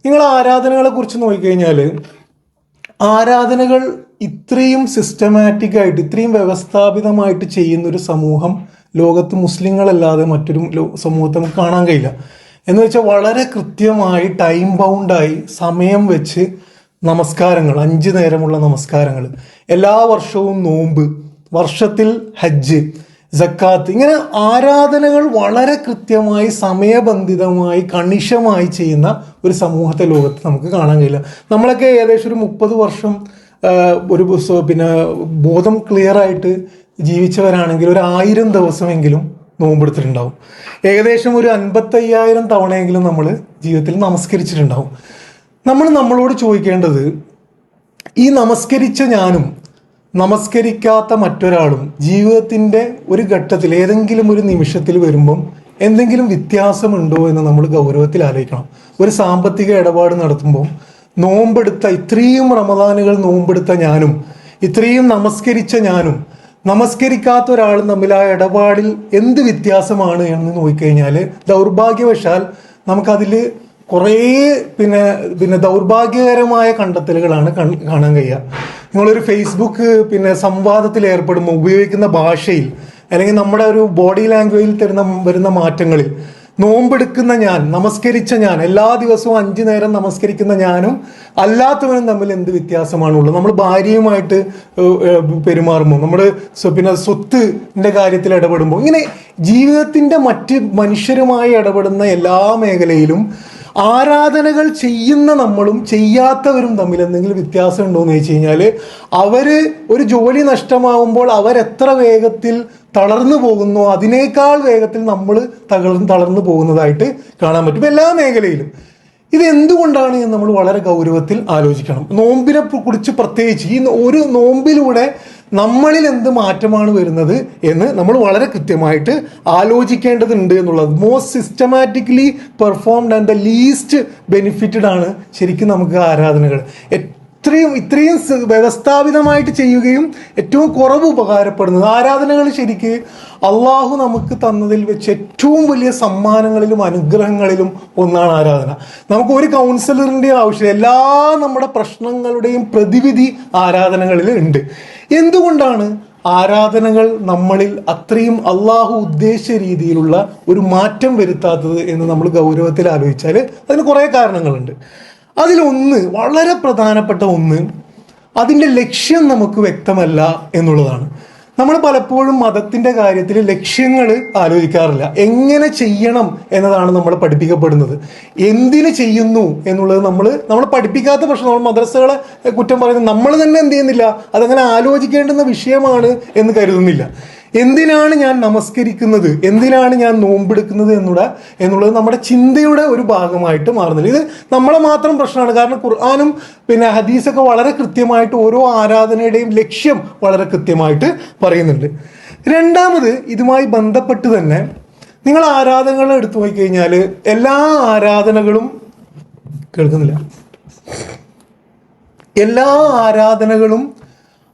നിങ്ങൾ ആരാധനകളെ കുറിച്ച് നോക്കിക്കഴിഞ്ഞാൽ ആരാധനകൾ ഇത്രയും സിസ്റ്റമാറ്റിക് ആയിട്ട് ഇത്രയും വ്യവസ്ഥാപിതമായിട്ട് ചെയ്യുന്ന ഒരു സമൂഹം ലോകത്ത് മുസ്ലിങ്ങളല്ലാതെ മറ്റൊരു സമൂഹത്തെ നമുക്ക് കാണാൻ കഴിയില്ല. എന്ന് വെച്ചാൽ വളരെ കൃത്യമായി ടൈം ബൗണ്ടായി സമയം വെച്ച് നമസ്കാരങ്ങൾ, 5 നേരമുള്ള നമസ്കാരങ്ങൾ, എല്ലാ വർഷവും നോമ്പ്, വർഷത്തിൽ ഹജ്ജ്, സക്കാത്ത്, ഇങ്ങനെ ആരാധനകൾ വളരെ കൃത്യമായി സമയബന്ധിതമായി കണിശമായി ചെയ്യുന്ന ഒരു സമൂഹത്തെ ലോകത്ത് നമുക്ക് കാണാൻ കഴിയില്ല. നമ്മളൊക്കെ ഏകദേശം ഒരു 30 വർഷം ഒരു ബോധം ക്ലിയർ ആയിട്ട് ജീവിച്ചവരാണെങ്കിൽ ഒരു 1000 ദിവസമെങ്കിലും നോമ്പെടുത്തിട്ടുണ്ടാവും. ഏകദേശം ഒരു 55,000 തവണയെങ്കിലും നമ്മൾ ജീവിതത്തിൽ നമസ്കരിച്ചിട്ടുണ്ടാവും. നമ്മളോട് ചോദിക്കേണ്ടത്, ഈ നമസ്കരിച്ച ഞാനും നമസ്കരിക്കാത്ത മറ്റൊരാളും ജീവിതത്തിൻ്റെ ഒരു ഘട്ടത്തിൽ ഏതെങ്കിലും ഒരു നിമിഷത്തിൽ വരുമ്പം എന്തെങ്കിലും വ്യത്യാസമുണ്ടോ എന്ന് നമ്മൾ ഗൗരവത്തിൽ ആലോചിക്കണം. ഒരു സാമ്പത്തിക ഇടപാട് നടത്തുമ്പോൾ നോമ്പെടുത്ത ഇത്രയും റമദാനുകൾ നോമ്പെടുത്ത ഞാനും ഇത്രയും നമസ്കരിച്ച ഞാനും നമസ്കരിക്കാത്ത ഒരാളും തമ്മിലായ ഇടപാടിൽ എന്ത് വ്യത്യാസമാണ് എന്ന് നോക്കിക്കഴിഞ്ഞാൽ ദൗർഭാഗ്യവശാൽ നമുക്കതിൽ കുറേ ദൗർഭാഗ്യകരമായ കണ്ടെത്തലുകളാണ് കാണാൻ കഴിയുക. നിങ്ങളൊരു ഫേസ്ബുക്ക് സംവാദത്തിൽ ഏർപ്പെടുമ്പോൾ ഉപയോഗിക്കുന്ന ഭാഷയിൽ അല്ലെങ്കിൽ നമ്മുടെ ഒരു ബോഡി ലാംഗ്വേജിൽ വരുന്ന മാറ്റങ്ങളിൽ നോമ്പെടുക്കുന്ന ഞാൻ, നമസ്കരിച്ച ഞാൻ, എല്ലാ ദിവസവും 5 നേരം നമസ്കരിക്കുന്ന ഞാനും അല്ലാത്തവനും തമ്മിൽ എന്ത് വ്യത്യാസമാണുള്ളത്? നമ്മൾ ഭാര്യയുമായിട്ട് പെരുമാറുമ്പോൾ, നമ്മൾ സ്വത്തിന്റെ കാര്യത്തിൽ ഇടപെടുമ്പോൾ, ഇങ്ങനെ ജീവിതത്തിന്റെ മറ്റ് മനുഷ്യരുമായി ഇടപെടുന്ന എല്ലാ മേഖലയിലും ആരാധനകൾ ചെയ്യുന്ന നമ്മളും ചെയ്യാത്തവരും തമ്മിൽ എന്തെങ്കിലും വ്യത്യാസം ഉണ്ടോ എന്ന് ചോദിച്ചു കഴിഞ്ഞാൽ, ഒരു ജോലി നഷ്ടമാവുമ്പോൾ അവരെത്ര വേഗത്തിൽ തളർന്നു പോകുന്നു അതിനേക്കാൾ വേഗത്തിൽ നമ്മൾ തളർന്നു പോകുന്നതായിട്ട് കാണാൻ പറ്റും എല്ലാ മേഖലയിലും. ഇത് എന്തുകൊണ്ടാണ് എന്ന് നമ്മൾ വളരെ ഗൗരവത്തിൽ ആലോചിക്കണം. നോമ്പിനെ കുറിച്ച് പ്രത്യേകിച്ച് ഈ ഒരു നോമ്പിലൂടെ നമ്മളിൽ എന്ത് മാറ്റമാണ് വരുന്നത് എന്ന് നമ്മൾ വളരെ കൃത്യമായിട്ട് ആലോചിക്കേണ്ടതുണ്ട് എന്നുള്ളത്. Most systematically performed and the least benefited ആണ് ശരിക്കും നമുക്ക് ആരാധനകൾ. ഇത്രയും വ്യവസ്ഥാപിതമായിട്ട് ചെയ്യുകയും ഏറ്റവും കുറവ് ഉപകാരപ്പെടുന്നത് ആരാധനകൾ ശരിക്ക് അള്ളാഹു നമുക്ക് തന്നതിൽ വെച്ച് ഏറ്റവും വലിയ സമ്മാനങ്ങളിലും അനുഗ്രഹങ്ങളിലും ഒന്നാണ് ആരാധന. നമുക്ക് ഒരു കൗൺസിലറിൻ്റെയും ആവശ്യം, എല്ലാ നമ്മുടെ പ്രശ്നങ്ങളുടെയും പ്രതിവിധി ആരാധനകളിൽ ഉണ്ട്. എന്തുകൊണ്ടാണ് ആരാധനകൾ നമ്മളിൽ അത്രയും അള്ളാഹു ഉദ്ദേശിച്ച രീതിയിലുള്ള ഒരു മാറ്റം വരുത്താത്തത് എന്ന് നമ്മൾ ഗൗരവത്തിൽ ആലോചിച്ചാൽ അതിന് കുറേ കാരണങ്ങളുണ്ട്. അതിലൊന്ന്, വളരെ പ്രധാനപ്പെട്ട ഒന്ന്, അതിൻ്റെ ലക്ഷ്യം നമുക്ക് വ്യക്തമല്ല എന്നുള്ളതാണ്. നമ്മൾ പലപ്പോഴും മതത്തിൻ്റെ കാര്യത്തിൽ ലക്ഷ്യങ്ങൾ ആലോചിക്കാറില്ല. എങ്ങനെ ചെയ്യണം എന്നതാണ് നമ്മൾ പഠിപ്പിക്കപ്പെടുന്നത്. എന്തിന് ചെയ്യുന്നു എന്നുള്ളത് നമ്മൾ പഠിപ്പിക്കാത്ത പ്രശ്നം. നമ്മൾ മദ്രസകളെ കുറ്റം പറയുന്നത് നമ്മൾ തന്നെ എന്ത് ചെയ്യുന്നില്ല, അതങ്ങനെ ആലോചിക്കേണ്ടുന്ന വിഷയമാണ് എന്ന് കരുതുന്നില്ല. എന്തിനാണ് ഞാൻ നമസ്കരിക്കുന്നത്, എന്തിനാണ് ഞാൻ നോമ്പെടുക്കുന്നത് എന്നുള്ളത് നമ്മുടെ ചിന്തയുടെ ഒരു ഭാഗമായിട്ട് മാറുന്നില്ല. ഇത് നമ്മളെ മാത്രം പ്രശ്നമാണ്. കാരണം ഖുർആനും ഹദീസൊക്കെ വളരെ കൃത്യമായിട്ട് ഓരോ ആരാധനയുടെയും ലക്ഷ്യം വളരെ കൃത്യമായിട്ട് പറയുന്നുണ്ട്. രണ്ടാമത്, ഇതുമായി ബന്ധപ്പെട്ട് തന്നെ നിങ്ങൾ ആരാധനകൾ എടുത്തു നോക്കിക്കഴിഞ്ഞാൽ എല്ലാ ആരാധനകളും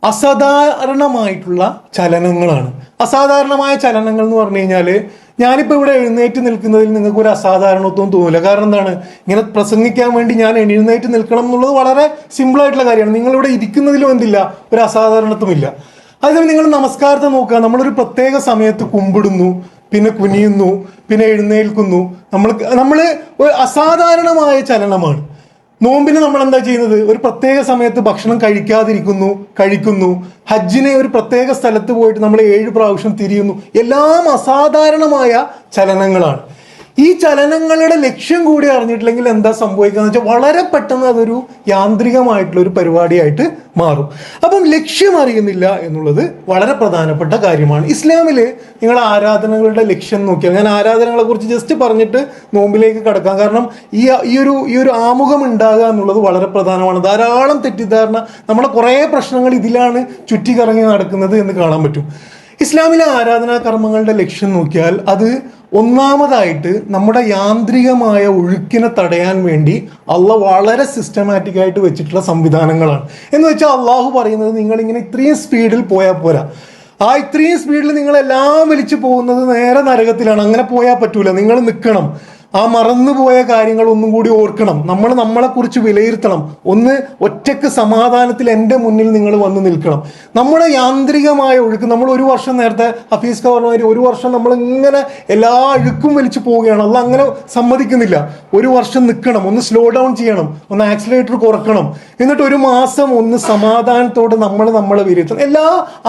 അസാധാരണമായിട്ടുള്ള ചലനങ്ങളാണ്. അസാധാരണമായ ചലനങ്ങൾ എന്ന് പറഞ്ഞു കഴിഞ്ഞാൽ, ഞാനിപ്പോൾ ഇവിടെ എഴുന്നേറ്റ് നിൽക്കുന്നതിൽ നിങ്ങൾക്ക് ഒരു അസാധാരണത്വം തോന്നില്ല. കാരണം എന്താണ്, ഇങ്ങനെ പ്രസംഗിക്കാൻ വേണ്ടി ഞാൻ എഴുന്നേറ്റ് നിൽക്കണം എന്നുള്ളത് വളരെ സിമ്പിളായിട്ടുള്ള കാര്യമാണ്. നിങ്ങളിവിടെ ഇരിക്കുന്നതിലും എന്തില്ല, ഒരു അസാധാരണത്വമില്ല. അതേസമയം നിങ്ങൾ നമസ്കാരത്തെ നോക്കുക, നമ്മളൊരു പ്രത്യേക സമയത്ത് കുമ്പിടുന്നു, പിന്നെ കുനിയുന്നു, പിന്നെ എഴുന്നേൽക്കുന്നു. നമ്മൾ ഒരു അസാധാരണമായ ചലനമാണ്. നോമ്പിന് നമ്മൾ എന്താ ചെയ്യുന്നത്, ഒരു പ്രത്യേക സമയത്ത് ഭക്ഷണം കഴിക്കുന്നു. ഹജ്ജിനെ ഒരു പ്രത്യേക സ്ഥലത്ത് പോയിട്ട് നമ്മൾ 7 പ്രാവശ്യം തിരിയുന്നു. എല്ലാം അസാധാരണമായ ചലനങ്ങളാണ്. ഈ ചലനങ്ങളുടെ ലക്ഷ്യം കൂടി അറിഞ്ഞിട്ടില്ലെങ്കിൽ എന്താ സംഭവിക്കുക എന്ന് വെച്ചാൽ വളരെ പെട്ടെന്ന് അതൊരു യാന്ത്രികമായിട്ടുള്ള ഒരു പരിപാടിയായിട്ട് മാറും. അപ്പം ലക്ഷ്യം അറിയുന്നില്ല എന്നുള്ളത് വളരെ പ്രധാനപ്പെട്ട കാര്യമാണ്. ഇസ്ലാമിൽ നിങ്ങൾ ആരാധനകളുടെ ലക്ഷ്യം നോക്കിയാൽ, ഞാൻ ആരാധനകളെ കുറിച്ച് ജസ്റ്റ് പറഞ്ഞിട്ട് നോമ്പിലേക്ക് കടക്കാം. കാരണം ഈ ഒരു ആമുഖം ഉണ്ടാകുക എന്നുള്ളത് വളരെ പ്രധാനമാണ്. ധാരാളം തെറ്റിദ്ധാരണ, നമ്മളെ കുറേ പ്രശ്നങ്ങൾ ഇതിലാണ് ചുറ്റിക്കറങ്ങി നടക്കുന്നത് എന്ന് കാണാൻ പറ്റും. ഇസ്ലാമിലെ ആരാധനാ കർമ്മങ്ങളുടെ ലക്ഷ്യം നോക്കിയാൽ അത് ഒന്നാമതായിട്ട് നമ്മുടെ യാന്ത്രികമായ ഒഴുക്കിനെ തടയാൻ വേണ്ടി അള്ളാഹ് വളരെ സിസ്റ്റമാറ്റിക് ആയിട്ട് വെച്ചിട്ടുള്ള സംവിധാനങ്ങളാണ്. എന്ന് വെച്ചാൽ അള്ളാഹു പറയുന്നത്, നിങ്ങളിങ്ങനെ ഇത്രയും സ്പീഡിൽ പോയാൽ പോരാ. ഇത്രയും സ്പീഡിൽ നിങ്ങളെല്ലാം വലിച്ചു പോകുന്നത് നേരെ നരകത്തിലാണ്. അങ്ങനെ പോയാൽ പറ്റൂല, നിങ്ങൾ നിൽക്കണം. ആ മറന്നുപോയ കാര്യങ്ങൾ ഒന്നും കൂടി ഓർക്കണം. നമ്മൾ നമ്മളെക്കുറിച്ച് വിലയിരുത്തണം. ഒന്ന് ഒറ്റയ്ക്ക് സമാധാനത്തിൽ എൻ്റെ മുന്നിൽ നിങ്ങൾ വന്ന് നിൽക്കണം. നമ്മുടെ യാന്ത്രികമായ ഒഴുക്ക്, നമ്മൾ ഒരു വർഷം നേരത്തെ ഹഫീസ് പറഞ്ഞ ഒരു വർഷം നമ്മൾ ഇങ്ങനെ എല്ലാ അഴുക്കും വലിച്ചു പോവുകയാണ്. അല്ല, അങ്ങനെ സമ്മതിക്കുന്നില്ല. ഒരു വർഷം നിൽക്കണം, ഒന്ന് സ്ലോ ഡൗൺ ചെയ്യണം, ഒന്ന് ആക്സിലേറ്റർ കുറക്കണം. എന്നിട്ട് ഒരു മാസം ഒന്ന് സമാധാനത്തോടെ നമ്മളെ വിലയിരുത്തണം. എല്ലാ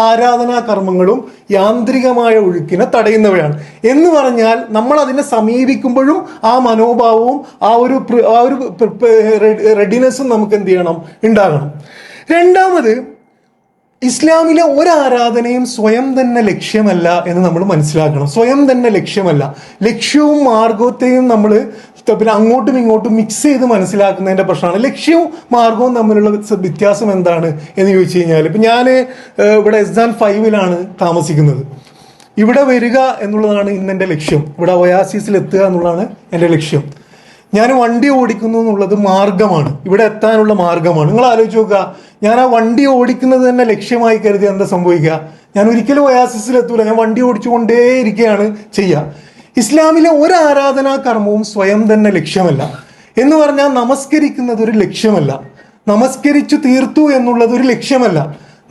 ആരാധനാ കർമ്മങ്ങളും യാന്ത്രികമായ ഒഴുക്കിനെ തടയുന്നവയാണ്. എന്ന് പറഞ്ഞാൽ നമ്മൾ അതിനെ സമീപിക്കുമ്പോഴും ആ മനോഭാവവും ആ ഒരു റെഡിനെസ്സും നമുക്ക് എന്ത് ചെയ്യണം, ഉണ്ടാകണം. രണ്ടാമത്, ഇസ്ലാമിലെ ഒരാരാധനയും സ്വയം തന്നെ ലക്ഷ്യമല്ല എന്ന് നമ്മൾ മനസ്സിലാക്കണം. സ്വയം തന്നെ ലക്ഷ്യമല്ല. ലക്ഷ്യവും മാർഗത്തെയും നമ്മൾ പിന്നെ അങ്ങോട്ടും ഇങ്ങോട്ടും മിക്സ് ചെയ്ത് മനസ്സിലാക്കുന്നതിൻ്റെ പ്രശ്നമാണ്. ലക്ഷ്യവും മാർഗവും തമ്മിലുള്ള വ്യത്യാസം എന്താണ് എന്ന് ചോദിച്ചു കഴിഞ്ഞാൽ, ഇപ്പം ഞാൻ ഇവിടെ SN5 താമസിക്കുന്നത്. ഇവിടെ വരിക എന്നുള്ളതാണ് ഇന്നെൻ്റെ ലക്ഷ്യം. ഇവിടെ ഒയാസിസിൽ എത്തുക എന്നുള്ളതാണ് എൻ്റെ ലക്ഷ്യം. ഞാൻ വണ്ടി ഓടിക്കുന്നു എന്നുള്ളത് മാർഗമാണ്, ഇവിടെ എത്താനുള്ള മാർഗമാണ്. നിങ്ങൾ ആലോചിച്ച് നോക്കുക, ഞാൻ ആ വണ്ടി ഓടിക്കുന്നത് തന്നെ ലക്ഷ്യമായി കരുതി എന്താ സംഭവിക്കുക? ഞാൻ ഒരിക്കലും ഒയാസിസിൽ എത്തൂല, ഞാൻ വണ്ടി ഓടിച്ചുകൊണ്ടേയിരിക്കുകയാണ് ചെയ്യുക. ഇസ്ലാമിലെ ഒരു ആരാധനാ കർമ്മവും സ്വയം തന്നെ ലക്ഷ്യമല്ല. എന്ന് പറഞ്ഞാൽ നമസ്കരിക്കുന്നത് ഒരു ലക്ഷ്യമല്ല, നമസ്കരിച്ചു തീർത്തു എന്നുള്ളത് ഒരു ലക്ഷ്യമല്ല.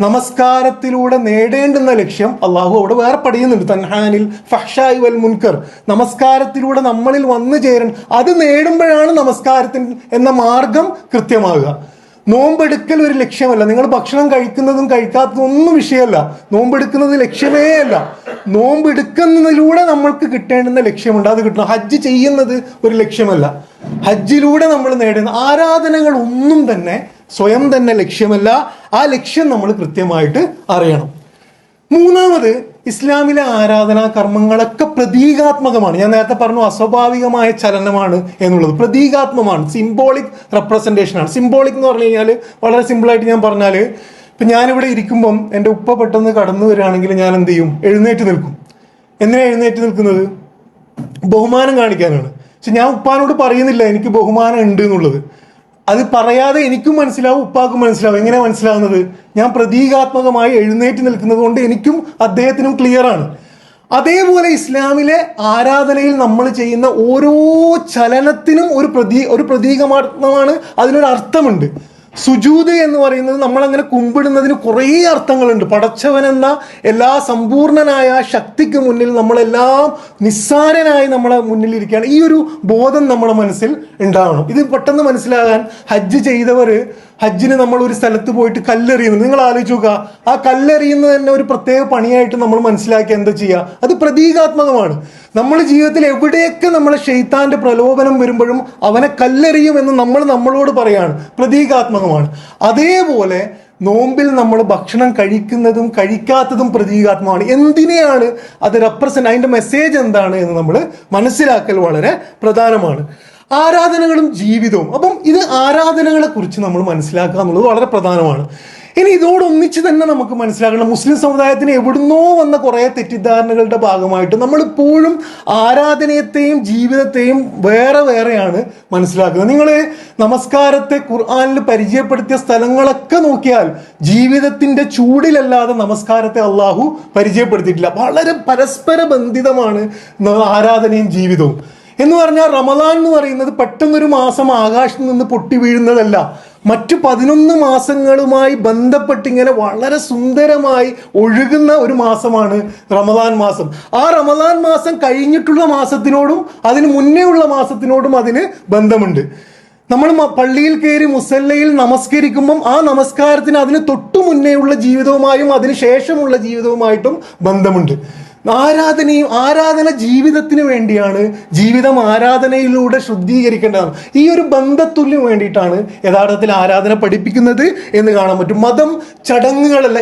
നമസ്കാരത്തിലൂടെ നേടേണ്ടുന്ന ലക്ഷ്യം അള്ളാഹു അവിടെ വേറെ പഠിക്കുന്നുണ്ട്. തൻഹാനിൽ ഫഹ്ശായി വൽ മുൻകർ. നമസ്കാരത്തിലൂടെ നമ്മളിൽ വന്നു ചേരണം. അത് നേടുമ്പോഴാണ് നമസ്കാരത്തിന് എന്ന മാർഗം കൃത്യമാകുക. നോമ്പെടുക്കൽ ഒരു ലക്ഷ്യമല്ല. നിങ്ങൾ ഭക്ഷണം കഴിക്കുന്നതും കഴിക്കാത്തതും ഒന്നും വിഷയമല്ല. നോമ്പെടുക്കുന്നത് ലക്ഷ്യമേ അല്ല. നോമ്പെടുക്കുന്നതിലൂടെ നമ്മൾക്ക് കിട്ടേണ്ടുന്ന ലക്ഷ്യമുണ്ട്, അത് കിട്ടണം. ഹജ്ജ് ചെയ്യുന്നത് ഒരു ലക്ഷ്യമല്ല. ഹജ്ജിലൂടെ നമ്മൾ നേടുന്ന ആരാധനകൾ ഒന്നും തന്നെ സ്വയം തന്നെ ലക്ഷ്യമല്ല. ആ ലക്ഷ്യം നമ്മൾ കൃത്യമായിട്ട് അറിയണം. മൂന്നാമത്, ഇസ്ലാമിലെ ആരാധനാ കർമ്മങ്ങളൊക്കെ പ്രതീകാത്മകമാണ്. ഞാൻ നേരത്തെ പറഞ്ഞു അസ്വാഭാവികമായ ചലനമാണ് എന്നുള്ളത്. പ്രതീകാത്മകമാണ്, സിംബോളിക് റെപ്രസെൻറ്റേഷനാണ്. സിംബോളിക് എന്ന് പറഞ്ഞു കഴിഞ്ഞാൽ വളരെ സിമ്പിളായിട്ട് ഞാൻ പറഞ്ഞാൽ, ഇപ്പം ഞാനിവിടെ ഇരിക്കുമ്പം എൻ്റെ ഉപ്പ പെട്ടെന്ന് കടന്നു വരികയാണെങ്കിൽ ഞാൻ എന്ത് ചെയ്യും? എഴുന്നേറ്റ് നിൽക്കും. എന്തിനാണ് എഴുന്നേറ്റ് നിൽക്കുന്നത്? ബഹുമാനം കാണിക്കാനാണ്. പക്ഷെ ഞാൻ ഉപ്പാനോട് പറയുന്നില്ല എനിക്ക് ബഹുമാനം ഉണ്ട് എന്നുള്ളത്. അത് പറയാതെ എനിക്കും മനസ്സിലാവും, ഉപ്പാക്കും മനസ്സിലാവും. എങ്ങനെ മനസ്സിലാവുന്നത്? ഞാൻ പ്രതീകാത്മകമായി എഴുന്നേറ്റ് നിൽക്കുന്നത് കൊണ്ട് എനിക്കും അദ്ദേഹത്തിനും ക്ലിയറാണ്. അതേപോലെ ഇസ്ലാമിലെ ആരാധനയിൽ നമ്മൾ ചെയ്യുന്ന ഓരോ ചലനത്തിനും ഒരു പ്രതീകമാത്മമാണ്, അതിനൊരു അർത്ഥമുണ്ട്. സുജൂദ് എന്ന് പറയുന്നത് നമ്മളങ്ങനെ കുമ്പിടുന്നതിന് കുറേ അർത്ഥങ്ങളുണ്ട്. പടച്ചവൻ എന്ന എല്ലാ സമ്പൂർണനായ ശക്തിക്ക് മുന്നിൽ നമ്മളെല്ലാം നിസ്സാരനായി നമ്മളെ മുന്നിലിരിക്കുകയാണ്. ഈ ഒരു ബോധം നമ്മുടെ മനസ്സിൽ ഉണ്ടാവണം. ഇത് പെട്ടെന്ന് മനസ്സിലാകാൻ ഹജ്ജ് ചെയ്തവർ ഹജ്ജിന് നമ്മൾ ഒരു സ്ഥലത്ത് പോയിട്ട് കല്ലെറിയുന്നത് നിങ്ങൾ ആലോചിച്ച് നോക്കുക. ആ കല്ലെറിയുന്നത് തന്നെ ഒരു പ്രത്യേക പണിയായിട്ട് നമ്മൾ മനസ്സിലാക്കി എന്താ ചെയ്യുക? അത് പ്രതീകാത്മകമാണ്. നമ്മൾ ജീവിതത്തിൽ എവിടെയൊക്കെ നമ്മളെ ഷെയ്ത്താന്റെ പ്രലോഭനം വരുമ്പോഴും അവനെ കല്ലെറിയുമെന്ന് നമ്മൾ നമ്മളോട് പറയാണ്. പ്രതീകാത്മകമാണ്. അതേപോലെ നോമ്പിൽ നമ്മൾ ഭക്ഷണം കഴിക്കുന്നതും കഴിക്കാത്തതും പ്രതീകാത്മകമാണ്. എന്തിനെയാണ് അത് റെപ്രസെന്റ്, അതിന്റെ മെസ്സേജ് എന്താണ് എന്ന് നമ്മൾ മനസ്സിലാക്കൽ വളരെ പ്രധാനമാണ്. ആരാധനകളും ജീവിതവും. അപ്പം ഇത് ആരാധനകളെ കുറിച്ച് നമ്മൾ മനസ്സിലാക്കുക എന്നുള്ളത് വളരെ പ്രധാനമാണ്. ഇനി ഇതോടൊന്നിച്ച് തന്നെ നമുക്ക് മനസ്സിലാക്കണം, മുസ്ലിം സമുദായത്തിന് എവിടുന്നോ വന്ന കുറേ തെറ്റിദ്ധാരണകളുടെ ഭാഗമായിട്ട് നമ്മളിപ്പോഴും ആരാധനയെയും ജീവിതത്തെയും വേറെ വേറെയാണ് മനസ്സിലാക്കുന്നത്. നിങ്ങൾ നമസ്കാരത്തെ ഖുർആനിൽ പരിചയപ്പെടുത്തിയ സ്ഥലങ്ങളൊക്കെ നോക്കിയാൽ ജീവിതത്തിന്റെ ചൂടിലല്ലാതെ നമസ്കാരത്തെ അള്ളാഹു പരിചയപ്പെടുത്തിയിട്ടില്ല. വളരെ പരസ്പര ബന്ധിതമാണ് ആരാധനയും ജീവിതവും. എന്ന് പറഞ്ഞാൽ റമദാൻ എന്ന് പറയുന്നത് പെട്ടെന്നൊരു മാസം ആകാശത്ത് നിന്ന് പൊട്ടി വീഴുന്നതല്ല. മറ്റു 11 മാസങ്ങളുമായി ബന്ധപ്പെട്ടിങ്ങനെ വളരെ സുന്ദരമായി ഒഴുകുന്ന ഒരു മാസമാണ് റമദാൻ മാസം. ആ റമദാൻ മാസം കഴിഞ്ഞിട്ടുള്ള മാസത്തിനോടും അതിന് മുന്നേ ഉള്ള മാസത്തിനോടും അതിന് ബന്ധമുണ്ട്. നമ്മൾ പള്ളിയിൽ കയറി മുസല്ലയിൽ നമസ്കരിക്കുമ്പം ആ നമസ്കാരത്തിന് അതിന് തൊട്ടു മുന്നേയുള്ള ജീവിതവുമായും അതിന് ശേഷമുള്ള ജീവിതവുമായിട്ടും ബന്ധമുണ്ട്. ആരാധന ജീവിതത്തിന് വേണ്ടിയാണ്. ജീവിതം ആരാധനയിലൂടെ ശുദ്ധീകരിക്കേണ്ടതാണ്. ഈ ഒരു ബന്ധത്തുല്യം വേണ്ടിയിട്ടാണ് യഥാർത്ഥത്തിൽ ആരാധന പഠിപ്പിക്കുന്നത് എന്ന് കാണാൻ പറ്റും. മതം ചടങ്ങുകളല്ല.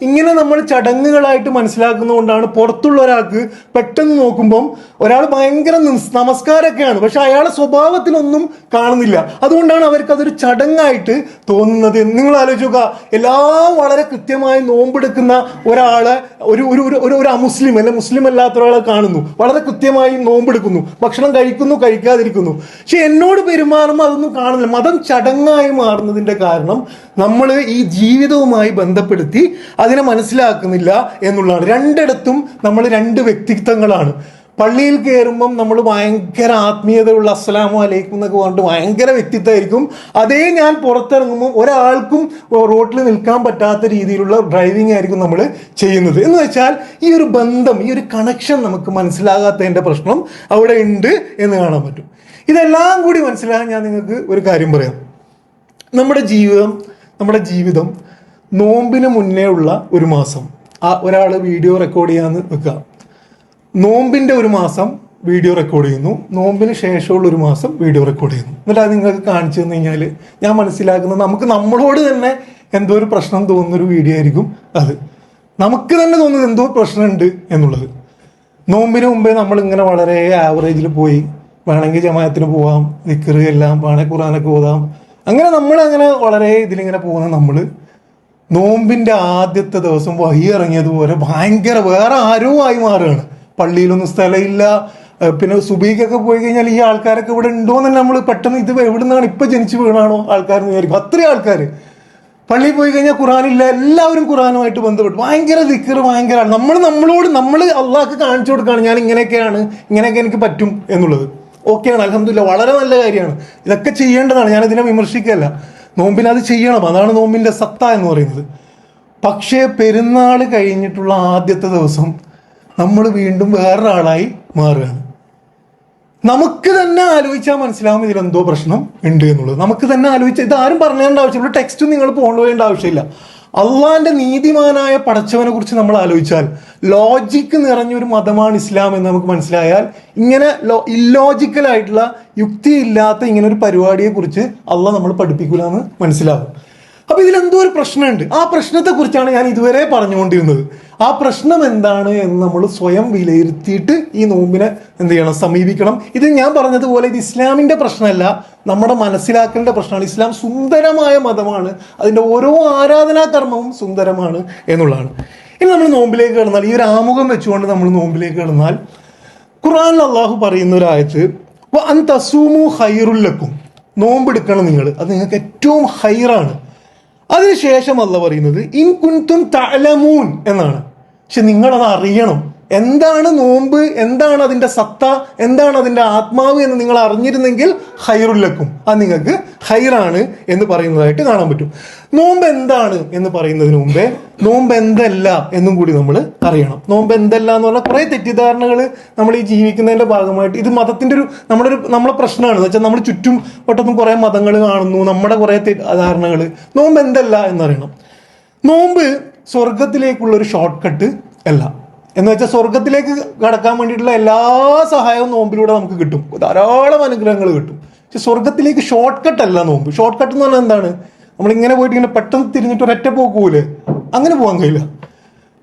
ഇങ്ങനെ നമ്മൾ ചടങ്ങുകളായിട്ട് മനസ്സിലാക്കുന്നതുകൊണ്ടാണ് പുറത്തുള്ള ഒരാൾക്ക് പെട്ടെന്ന് നോക്കുമ്പം ഒരാൾ ഭയങ്കര നമസ്കാരമൊക്കെയാണ്, പക്ഷെ അയാളുടെ സ്വഭാവത്തിലൊന്നും കാണുന്നില്ല. അതുകൊണ്ടാണ് അവർക്ക് അതൊരു ചടങ്ങായിട്ട് തോന്നുന്നത്. നിങ്ങൾ ആലോചിക്കുക, എല്ലാം വളരെ കൃത്യമായി നോമ്പെടുക്കുന്ന ഒരാളെ ഒരു അമുസ്ലിം അല്ലെ മുസ്ലിം അല്ലാത്ത ഒരാളെ കാണുന്നു, വളരെ കൃത്യമായി നോമ്പെടുക്കുന്നു, ഭക്ഷണം കഴിക്കുന്നു, കഴിക്കാതിരിക്കുന്നു, പക്ഷെ എന്നോട് പെരുമാറുമ്പോൾ അതൊന്നും കാണുന്നില്ല. മതം ചടങ്ങായി മാറുന്നതിന്റെ കാരണം നമ്മൾ ഈ ജീവിതവുമായി ബന്ധപ്പെടുത്തി അതിനെ മനസ്സിലാക്കുന്നില്ല എന്നുള്ളതാണ്. രണ്ടിടത്തും നമ്മൾ രണ്ട് വ്യക്തിത്വങ്ങളാണ്. പള്ളിയിൽ കയറുമ്പം നമ്മൾ ഭയങ്കര ആത്മീയതയുള്ള അസ്സലാമു അലൈക്കും എന്നൊക്കെ പറഞ്ഞിട്ട് ഭയങ്കര വ്യക്തിത്വമായിരിക്കും. അതേ ഞാൻ പുറത്തിറങ്ങുമ്പോൾ ഒരാൾക്കും റോഡിൽ നിൽക്കാൻ പറ്റാത്ത രീതിയിലുള്ള ഡ്രൈവിംഗ് ആയിരിക്കും നമ്മൾ ചെയ്യുന്നത്. എന്ന് വെച്ചാൽ ഈ ഒരു ബന്ധം, ഈ ഒരു കണക്ഷൻ നമുക്ക് മനസ്സിലാകാത്തതിൻ്റെ പ്രശ്നം അവിടെ ഉണ്ട് എന്ന് കാണാൻ പറ്റും. ഇതെല്ലാം കൂടി മനസ്സിലാകാൻ ഞാൻ നിങ്ങൾക്ക് ഒരു കാര്യം പറയാം. നമ്മുടെ ജീവിതം നോമ്പിന് മുന്നേ ഉള്ള ഒരു മാസം, ഒരാൾ വീഡിയോ റെക്കോർഡ് ചെയ്യാന്ന് വെക്കുക, നോമ്പിൻ്റെ ഒരു മാസം വീഡിയോ റെക്കോർഡ് ചെയ്യുന്നു, നോമ്പിന് ശേഷമുള്ള ഒരു മാസം വീഡിയോ റെക്കോർഡ് ചെയ്യുന്നു. എന്നിട്ട് അത് നിങ്ങൾക്ക് കാണിച്ചു തന്നു കഴിഞ്ഞാൽ ഞാൻ മനസ്സിലാക്കുന്നത് നമ്മളോട് തന്നെ എന്തോ ഒരു പ്രശ്നം തോന്നുന്നൊരു വീഡിയോ ആയിരിക്കും അത്. നമുക്ക് തന്നെ തോന്നുന്നത് എന്തോ പ്രശ്നമുണ്ട് എന്നുള്ളത്. നോമ്പിന് മുമ്പേ നമ്മളിങ്ങനെ വളരെ ആവറേജിൽ പോയി, വേണമെങ്കിൽ ജമാഅത്തിന് പോവാം, ദിക്ർ എല്ലാം വേണേൽ ഖുർആനൊക്കെ ഓതാം, അങ്ങനെ വളരെ ഇതിലിങ്ങനെ പോകുന്ന നമ്മൾ നോമ്പിൻ്റെ ആദ്യത്തെ ദിവസം വഹി ഇറങ്ങിയതുപോലെ ഭയങ്കര വേറെ ആരോ ആയി മാറുകയാണ്. പള്ളിയിലൊന്നും സ്ഥലമില്ല. പിന്നെ സുബീക്കൊക്കെ പോയി കഴിഞ്ഞാൽ ഈ ആൾക്കാരൊക്കെ ഇവിടെ ഉണ്ടോ എന്ന് തന്നെ നമ്മൾ പെട്ടെന്ന് ഇത് എവിടെ നിന്നാണ് ഇപ്പം ജനിച്ചു വീണാണോ ആൾക്കാരെന്ന് വിചാരിക്കും. അത്രയും ആൾക്കാർ പള്ളിയിൽ പോയി കഴിഞ്ഞാൽ ഖുർആനില്ല, എല്ലാവരും ഖുർആനുമായിട്ട് ബന്ധപ്പെട്ട് ഭയങ്കര ദിക്ർ, ഭയങ്കര നമ്മൾ അള്ളാഹ്ക്ക് കാണിച്ചു കൊടുക്കുകയാണ് ഞാൻ ഇങ്ങനെയൊക്കെ എനിക്ക് പറ്റും എന്നുള്ളത്. ഓക്കെയാണ്, അൽഹംദുലില്ലാഹ്, വളരെ നല്ല കാര്യമാണ്. ഇതൊക്കെ ചെയ്യേണ്ടതാണ്, ഞാനിതിനെ വിമർശിക്കുകയല്ല. നോമ്പിന് അത് ചെയ്യണം, അതാണ് നോമ്പിൻ്റെ സത്ത എന്ന് പറയുന്നത്. പക്ഷേ പെരുന്നാൾ കഴിഞ്ഞിട്ടുള്ള ആദ്യത്തെ ദിവസം നമ്മൾ വീണ്ടും വേറൊരാളായി മാറുകയാണ്. നമുക്ക് തന്നെ ആലോചിച്ചാൽ മനസ്സിലാവും ഇതിലെന്തോ പ്രശ്നം ഉണ്ട് എന്നുള്ളത്. നമുക്ക് തന്നെ ആലോചിച്ചാൽ, ഇതാരും പറഞ്ഞേണ്ട ആവശ്യമില്ല, ടെക്സ്റ്റ് നിങ്ങൾ കൊണ്ടുപോകേണ്ട ആവശ്യമില്ല. അള്ളാന്റെ നീതിമാനായ പടച്ചവനെ കുറിച്ച് നമ്മൾ ആലോചിച്ചാൽ, ലോജിക്ക് നിറഞ്ഞൊരു മതമാണ് ഇസ്ലാം എന്ന് നമുക്ക് മനസ്സിലായാൽ, ഇങ്ങനെ ഇല്ലോജിക്കലായിട്ടുള്ള യുക്തിയില്ലാത്ത ഇങ്ങനെ ഒരു പരിപാടിയെ കുറിച്ച് അള്ളാഹ് നമ്മൾ പഠിപ്പിക്കൂല എന്ന് മനസ്സിലാവും. അപ്പൊ ഇതിലെന്തോ ഒരു പ്രശ്നമുണ്ട്. ആ പ്രശ്നത്തെ കുറിച്ചാണ് ഞാൻ ഇതുവരെ പറഞ്ഞുകൊണ്ടിരുന്നത്. ആ പ്രശ്നം എന്താണ് എന്ന് നമ്മൾ സ്വയം വിലയിരുത്തിയിട്ട് ഈ നോമ്പിനെ എന്ത് ചെയ്യണം, സമീപിക്കണം. ഇത് ഞാൻ പറഞ്ഞതുപോലെ ഇത് ഇസ്ലാമിന്റെ പ്രശ്നമല്ല, നമ്മുടെ മനസ്സിലാക്കേണ്ട പ്രശ്നമാണ്. ഇസ്ലാം സുന്ദരമായ മതമാണ്, അതിൻ്റെ ഓരോ ആരാധനാകർമ്മവും സുന്ദരമാണ് എന്നുള്ളതാണ്. ഇനി നമ്മൾ നോമ്പിലേക്ക് കിടന്നാൽ, ഈ ഒരു ആമുഖം വെച്ചുകൊണ്ട് നമ്മൾ നോമ്പിലേക്ക് കിടന്നാൽ, ഖുർആനിൽ അള്ളാഹു പറയുന്ന ഒരു ആയത്ത്, അൻ തസൂമു ഖൈറുൽ ലക്കും, നോമ്പെടുക്കണം നിങ്ങൾ, അത് നിങ്ങൾക്ക് ഏറ്റവും ഹൈറാണ്. അതിനുശേഷം അള്ളാഹ് പറയുന്നത് ഇൻ കുൻതും തഅലമൂൻ എന്നാണ്. പക്ഷെ നിങ്ങളത് അറിയണം. എന്താണ് നോമ്പ്, എന്താണ് അതിൻ്റെ സത്ത, എന്താണ് അതിൻ്റെ ആത്മാവ് എന്ന് നിങ്ങൾ അറിഞ്ഞിരുന്നെങ്കിൽ ഖൈറുല്ലക്കും, അത് നിങ്ങൾക്ക് ഹൈറാണ് എന്ന് പറയുന്നതായിട്ട് കാണാൻ പറ്റും. നോമ്പ് എന്താണ് എന്ന് പറയുന്നതിന് മുമ്പേ നോമ്പ് എന്തല്ല എന്നും കൂടി നമ്മൾ അറിയണം. നോമ്പ് എന്തല്ല എന്ന് പറഞ്ഞാൽ കുറേ തെറ്റിദ്ധാരണകൾ നമ്മൾ ഈ ജീവിക്കുന്നതിൻ്റെ ഭാഗമായിട്ട്, ഇത് മതത്തിൻ്റെ നമ്മളെ പ്രശ്നമാണ്. എന്ന് വെച്ചാൽ നമ്മൾ ചുറ്റും വട്ടത്തും കുറേ മതങ്ങൾ കാണുന്നു, നമ്മുടെ കുറേ ധാരണകൾ. നോമ്പ് എന്തല്ല എന്നറിയണം. നോമ്പ് സ്വർഗത്തിലേക്കുള്ളൊരു ഷോർട്ട് കട്ട് അല്ല. എന്ന് വെച്ചാൽ സ്വർഗത്തിലേക്ക് കടക്കാൻ വേണ്ടിയിട്ടുള്ള എല്ലാ സഹായവും നോമ്പിലൂടെ നമുക്ക് കിട്ടും, ധാരാളം അനുഗ്രഹങ്ങൾ കിട്ടും. പക്ഷെ സ്വർഗത്തിലേക്ക് ഷോർട്ട് കട്ട് അല്ല നോമ്പ്. ഷോർട്ട് കട്ട് എന്ന് പറഞ്ഞാൽ എന്താണ്, നമ്മളിങ്ങനെ പോയിട്ട് ഇങ്ങനെ പെട്ടെന്ന് തിരിഞ്ഞിട്ട് ഒരൊറ്റ പോകൂലേ, അങ്ങനെ പോകാൻ കഴിയില്ല.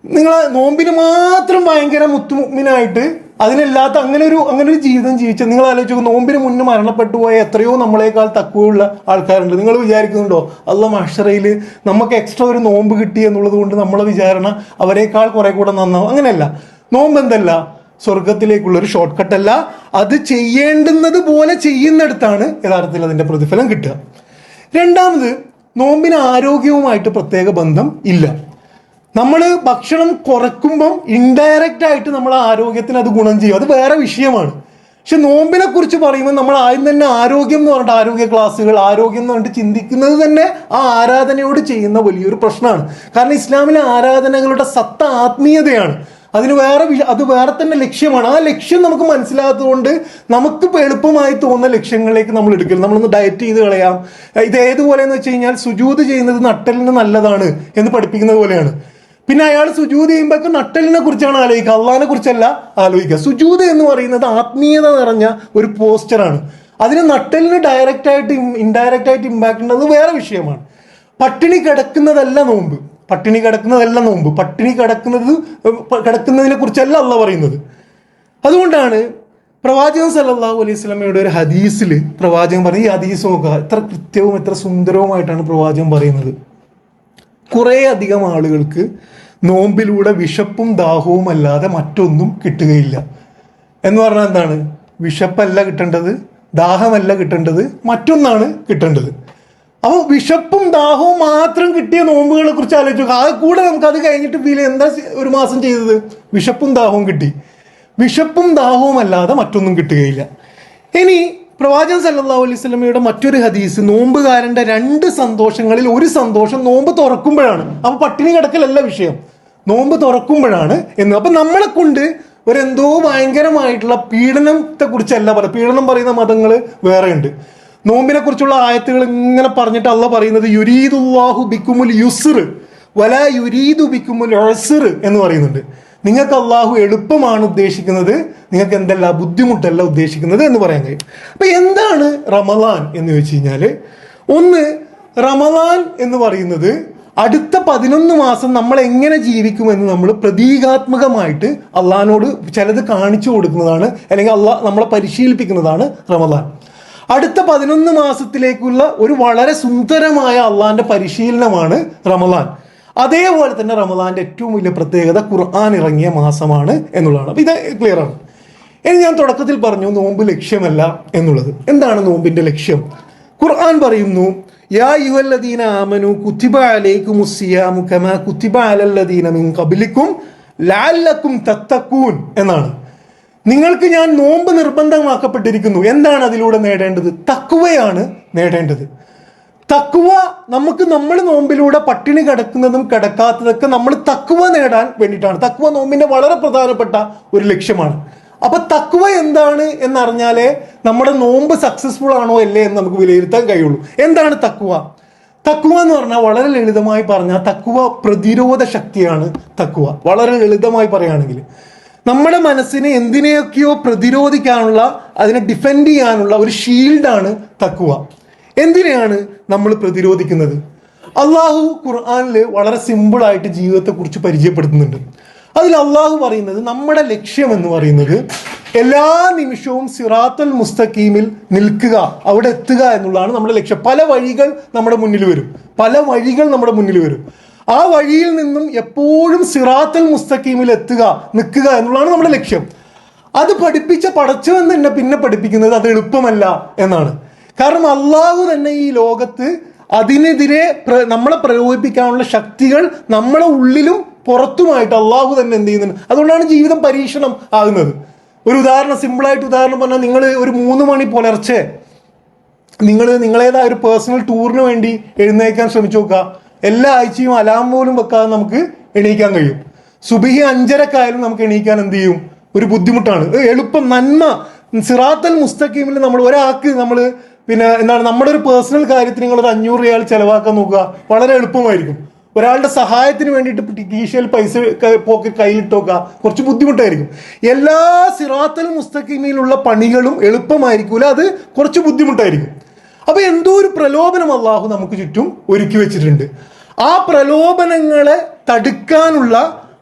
നിങ്ങൾ നോമ്പിന് മാത്രം ഭയങ്കര മുത്തുമുഗ്മിനായിട്ട് അതിനല്ലാത്ത അങ്ങനെ ഒരു ജീവിതം ജീവിച്ച നിങ്ങൾ ആലോചിച്ചു. നോമ്പിന് മുന്നേ മരണപ്പെട്ടു പോയ എത്രയോ നമ്മളെക്കാൾ തക്കുവയുള്ള ആൾക്കാരുണ്ട്. നിങ്ങൾ വിചാരിക്കുന്നുണ്ടോ അല്ലാഹ് മഹ്ശറയിൽ നമുക്ക് എക്സ്ട്രാ ഒരു നോമ്പ് കിട്ടി എന്നുള്ളത് കൊണ്ട് നമ്മളെ വിചാരണ അവരെക്കാൾ കുറെ കൂടെ നന്നാവും? അങ്ങനെയല്ല. നോമ്പ് എന്തല്ല, സ്വർഗത്തിലേക്കുള്ളൊരു ഷോർട്ട് കട്ട് അല്ല. അത് ചെയ്യേണ്ടുന്നത് പോലെ ചെയ്യുന്നിടത്താണ് യഥാർത്ഥത്തിൽ അതിൻ്റെ പ്രതിഫലം കിട്ടുക. രണ്ടാമത്, നോമ്പിന് ആരോഗ്യവുമായിട്ട് പ്രത്യേക ബന്ധം ഇല്ല. നമ്മൾ ഭക്ഷണം കുറയ്ക്കുമ്പം ഇൻഡയറക്റ്റ് ആയിട്ട് നമ്മൾ ആരോഗ്യത്തിന് അത് ഗുണം ചെയ്യും, അത് വേറെ വിഷയമാണ്. പക്ഷെ നോമ്പിനെ കുറിച്ച് പറയുമ്പോൾ നമ്മൾ ആദ്യം തന്നെ ആരോഗ്യം എന്ന് പറഞ്ഞിട്ട്, ആരോഗ്യ ക്ലാസ്സുകൾ, ആരോഗ്യം എന്ന് പറഞ്ഞിട്ട് ചിന്തിക്കുന്നത് തന്നെ ആ ആരാധനയോട് ചെയ്യുന്ന വലിയൊരു പ്രശ്നമാണ്. കാരണം ഇസ്ലാമിലെ ആരാധനകളുടെ സത്ത ആത്മീയതയാണ്. അത് വേറെ തന്നെ ലക്ഷ്യമാണ്. ആ ലക്ഷ്യം നമുക്ക് മനസ്സിലാത്തതുകൊണ്ട് നമുക്ക് എളുപ്പമായി തോന്നുന്ന ലക്ഷ്യങ്ങളിലേക്ക് നമ്മൾ എടുക്കില്ല. നമ്മളൊന്ന് ഡയറ്റ് ചെയ്ത് കളയാം. ഇത് ഏതുപോലെ എന്ന് വെച്ച് കഴിഞ്ഞാൽ, സുജൂദ് ചെയ്യുന്നത് നട്ടലിന് നല്ലതാണ് എന്ന് പഠിപ്പിക്കുന്നത് പോലെയാണ്. പിന്നെ അയാൾ സുജൂദ് ചെയ്യുമ്പോഴേക്കും നട്ടലിനെ കുറിച്ചാണ് ആലോചിക്കുക, അള്ളാഹിനെ കുറിച്ചല്ല ആലോചിക്കുക. സുജൂദ് എന്ന് പറയുന്നത് ആത്മീയത നിറഞ്ഞ ഒരു പോസ്റ്ററാണ്. അതിന് നട്ടലിന് ഡയറക്റ്റായിട്ട് ഇൻഡയറക്റ്റ് ആയിട്ട് ഇമ്പാക്ട് ഉള്ളത് വേറെ വിഷയമാണ്. പട്ടിണി കിടക്കുന്നതല്ല നോമ്പ്. പട്ടിണി കിടക്കുന്നതിനെ കുറിച്ചല്ല അള്ളാഹ് പറയുന്നത്. അതുകൊണ്ടാണ് പ്രവാചകൻ സല്ലല്ലാഹു അലൈഹി വസല്ലമയുടെ ഒരു ഹദീസിൽ പ്രവാചകൻ പറയും, ഈ ഹദീസ് നോക്കുക, എത്ര കൃത്യവും എത്ര സുന്ദരവുമായിട്ടാണ് പ്രവാചകൻ പറയുന്നത്. കുറേ അധികം ആളുകൾക്ക് നോമ്പിലൂടെ വിശപ്പും ദാഹവും അല്ലാതെ മറ്റൊന്നും കിട്ടുകയില്ല. എന്ന് പറഞ്ഞാൽ എന്താണ്? വിശപ്പല്ല കിട്ടേണ്ടത്, ദാഹമല്ല കിട്ടേണ്ടത്, മറ്റൊന്നാണ് കിട്ടേണ്ടത്. അപ്പോൾ വിശപ്പും ദാഹവും മാത്രം കിട്ടിയ നോമ്പുകളെ കുറിച്ച് ആലോചിച്ചു. അത് കൂടെ നമുക്ക് അത് കഴിഞ്ഞിട്ട് ഫീൽ എന്താ ഒരു മാസം ചെയ്തത്? വിശപ്പും ദാഹവും കിട്ടി. വിശപ്പും ദാഹവും അല്ലാതെ മറ്റൊന്നും കിട്ടുകയില്ല. ഇനി പ്രവാചകൻ സല്ലല്ലാഹു അലൈഹി വസല്ലമയുടെ മറ്റൊരു ഹദീസ്, നോമ്പുകാരന്റെ 2 സന്തോഷങ്ങളിൽ ഒരു സന്തോഷം നോമ്പ് തുറക്കുമ്പോഴാണ്. അപ്പൊ പട്ടിണി കിടക്കലല്ല വിഷയം, നോമ്പ് തുറക്കുമ്പോഴാണ് എന്ന്. അപ്പൊ നമ്മളെ കൊണ്ട് ഒരെന്തോ ഭയങ്കരമായിട്ടുള്ള പീഡനത്തെ കുറിച്ചല്ല പറയുക. പീഡനം പറയുന്ന മതങ്ങൾ വേറെ ഉണ്ട്. നോമ്പിനെ കുറിച്ചുള്ള ആയത്തുകൾ ഇങ്ങനെ പറഞ്ഞിട്ട് അള്ളാഹ് പറയുന്നത് യുരീദുല്ലാഹു ബിക്കുമുൽ യുസ്ർ വലാ യുരീദു ബിക്കുമുൽ ഉസ്ർ എന്ന് പറയുന്നുണ്ട്. നിങ്ങൾക്ക് അള്ളാഹു എളുപ്പമാണ് ഉദ്ദേശിക്കുന്നത്, നിങ്ങൾക്ക് എന്തല്ല ബുദ്ധിമുട്ടല്ല ഉദ്ദേശിക്കുന്നത് എന്ന് പറയാൻ കഴിയും. അപ്പൊ എന്താണ് റമദാൻ എന്ന് ചോദിച്ചു കഴിഞ്ഞാല്, ഒന്ന്, റമദാൻ എന്ന് പറയുന്നത് അടുത്ത 11 മാസം നമ്മൾ എങ്ങനെ ജീവിക്കുമെന്ന് നമ്മൾ പ്രതീകാത്മകമായിട്ട് അള്ളാഹിനോട് ചിലത് കാണിച്ചു കൊടുക്കുന്നതാണ്, അല്ലെങ്കിൽ അള്ളാഹ് നമ്മളെ പരിശീലിപ്പിക്കുന്നതാണ് റമദാൻ. അടുത്ത 11 മാസത്തിലേക്കുള്ള ഒരു വളരെ സുന്ദരമായ അള്ളാഹിന്റെ പരിശീലനമാണ് റമദാൻ. അതേപോലെ തന്നെ റമദാന്റെ ഏറ്റവും വലിയ പ്രത്യേകത ഖുർആൻ ഇറങ്ങിയ മാസമാണ് എന്നുള്ളതാണ്. അപ്പൊ ഇത് ക്ലിയർ ആണ്. ഇനി ഞാൻ തുടക്കത്തിൽ പറഞ്ഞു നോമ്പ് ലക്ഷ്യമല്ല എന്നുള്ളത്. എന്താണ് നോമ്പിന്റെ ലക്ഷ്യം? ഖുർആൻ പറയുന്നു, യാ അയ്യുഹല്ലദീന ആമനു കുതിബ അലൈക്കുമുസ് സിയാമു കമാ കുതിബ അലല്ലദീന മിൻ ഖബ്ലിക്കും ലഅല്ലക്കും തത്തഖൂൻ എന്നാണ്. നിങ്ങൾക്ക് ഞാൻ നോമ്പ് നിർബന്ധമാക്കപ്പെട്ടിരിക്കുന്നു. എന്താണ് അതിലൂടെ നേടേണ്ടത്? തഖ്വയാണ് നേടേണ്ടത്. തഖ്വ നമുക്ക് നമ്മൾ നോമ്പിലൂടെ പട്ടിണി കിടക്കുന്നതും കിടക്കാത്തതൊക്കെ നമ്മൾ തഖ്വ നേടാൻ വേണ്ടിയിട്ടാണ്. തഖ്വ നോമ്പിന്റെ വളരെ പ്രധാനപ്പെട്ട ഒരു ലക്ഷ്യമാണ്. അപ്പൊ തഖ്വ എന്താണ് എന്നറിഞ്ഞാലേ നമ്മുടെ നോമ്പ് സക്സസ്ഫുൾ ആണോ അല്ലേ എന്ന് നമുക്ക് വിലയിരുത്താൻ കഴിയുള്ളൂ. എന്താണ് തഖ്വ? തഖ്വ എന്ന് പറഞ്ഞാൽ വളരെ ലളിതമായി പറഞ്ഞാൽ തഖ്വ പ്രതിരോധ ശക്തിയാണ്. തഖ്വ വളരെ ലളിതമായി പറയുകയാണെങ്കിൽ നമ്മുടെ മനസ്സിനെ എന്തിനെയൊക്കെയോ പ്രതിരോധിക്കാനുള്ള, അതിനെ ഡിഫെൻഡ് ചെയ്യാനുള്ള ഒരു ഷീൽഡാണ് തഖ്വ. എന്തിനെയാണ് നമ്മൾ പ്രതിരോധിക്കുന്നത്? അള്ളാഹു ഖുർആനിൽ വളരെ സിമ്പിളായിട്ട് ജീവിതത്തെക്കുറിച്ച് പരിചയപ്പെടുത്തുന്നുണ്ട്. അതിൽ അള്ളാഹു പറയുന്നത് നമ്മുടെ ലക്ഷ്യം എന്ന് പറയുന്നത് എല്ലാ നിമിഷവും സിറാത്തുൽ മുസ്തഖീമിൽ നിൽക്കുക, അവിടെ എത്തുക എന്നുള്ളതാണ് നമ്മുടെ ലക്ഷ്യം. പല വഴികൾ നമ്മുടെ മുന്നിൽ വരും. ആ വഴിയിൽ നിന്നും എപ്പോഴും സിറാത്തുൽ മുസ്തഖീമിൽ എത്തുക, നിൽക്കുക എന്നുള്ളതാണ് നമ്മുടെ ലക്ഷ്യം. അത് പഠിപ്പിച്ച പടച്ചവൻ തന്നെ പിന്നെ പഠിപ്പിക്കുന്നത് അത് എളുപ്പമല്ല എന്നാണ്. കാരണം അള്ളാഹു തന്നെ ഈ ലോകത്ത് അതിനെതിരെ നമ്മളെ പ്രലോഭിപ്പിക്കാനുള്ള ശക്തികൾ നമ്മളെ ഉള്ളിലും പുറത്തുമായിട്ട് അള്ളാഹു തന്നെ എന്ത് ചെയ്യുന്നുണ്ട്. അതുകൊണ്ടാണ് ജീവിതം പരീക്ഷണം ആകുന്നത്. ഒരു സിമ്പിളായിട്ട് ഉദാഹരണം പറഞ്ഞാൽ, നിങ്ങൾ ഒരു 3 മണി പുലർച്ചെ നിങ്ങളേതായ ഒരു പേഴ്സണൽ ടൂറിന് വേണ്ടി എഴുന്നേക്കാൻ ശ്രമിച്ചു നോക്കുക. എല്ലാ ആഴ്ചയും അലാം പോലും വെക്കാതെ നമുക്ക് എണീക്കാൻ കഴിയും. സുബഹി 5:30 നമുക്ക് എണീക്കാൻ എന്ത് ചെയ്യും? ഒരു ബുദ്ധിമുട്ടാണ്. എളുപ്പം, നന്മ, സിറാത്തുൽ മുസ്തഖീമിൽ നമ്മൾ ഒരാൾക്ക് പിന്നെ എന്താണ് നമ്മുടെ ഒരു പേഴ്സണൽ കാര്യത്തിന് നിങ്ങൾ ഒരു 500 റിയാൽ ചെലവാക്കാൻ നോക്കുക, വളരെ എളുപ്പമായിരിക്കും. ഒരാളുടെ സഹായത്തിന് വേണ്ടിയിട്ട് കീശയിൽ പൈസ കയ്യിലിട്ട് നോക്കുക, കുറച്ച് ബുദ്ധിമുട്ടായിരിക്കും. എല്ലാ സിറാത്തുൽ മുസ്തഖീമിലുള്ള പണികളും എളുപ്പമായിരിക്കൂല, അത് കുറച്ച് ബുദ്ധിമുട്ടായിരിക്കും. അപ്പൊ എന്തോ ഒരു പ്രലോഭനം അള്ളാഹു നമുക്ക് ചുറ്റും ഒരുക്കി വെച്ചിട്ടുണ്ട്. ആ പ്രലോഭനങ്ങളെ തടുക്കാനുള്ള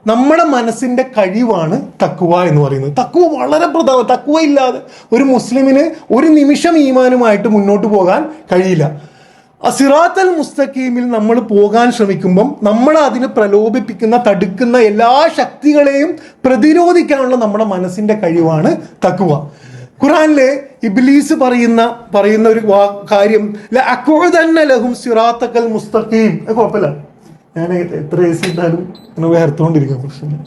നമ്മുടെ മനസ്സിന്റെ കഴിവാണ് തഖ്വ എന്ന് പറയുന്നത്. തഖ്വ വളരെ പ്രധാനം. തഖ്വ ഇല്ലാതെ ഒരു മുസ്ലിമിന് ഒരു നിമിഷം ഈമാനുമായിട്ട് മുന്നോട്ട് പോകാൻ കഴിയില്ല. സിറാത്തുൽ മുസ്തഖീമിൽ നമ്മൾ പോകാൻ ശ്രമിക്കുമ്പം നമ്മളെ അതിന് പ്രലോഭിപ്പിക്കുന്ന, തടുക്കുന്ന എല്ലാ ശക്തികളെയും പ്രതിരോധിക്കാനുള്ള നമ്മുടെ മനസ്സിന്റെ കഴിവാണ് തഖ്വ. ഖുർആനിലെ ഇബ്ലീസ് പറയുന്ന ഒരു കാര്യം, ലഅഖുദന്ന ലഹും സിറാത്തക്കൽ മുസ്തഖീം. കുഴപ്പമില്ല, ഞാൻ എത്ര ഇട്ടാലും വേർത്തുകൊണ്ടിരിക്കും. പ്രശ്നം.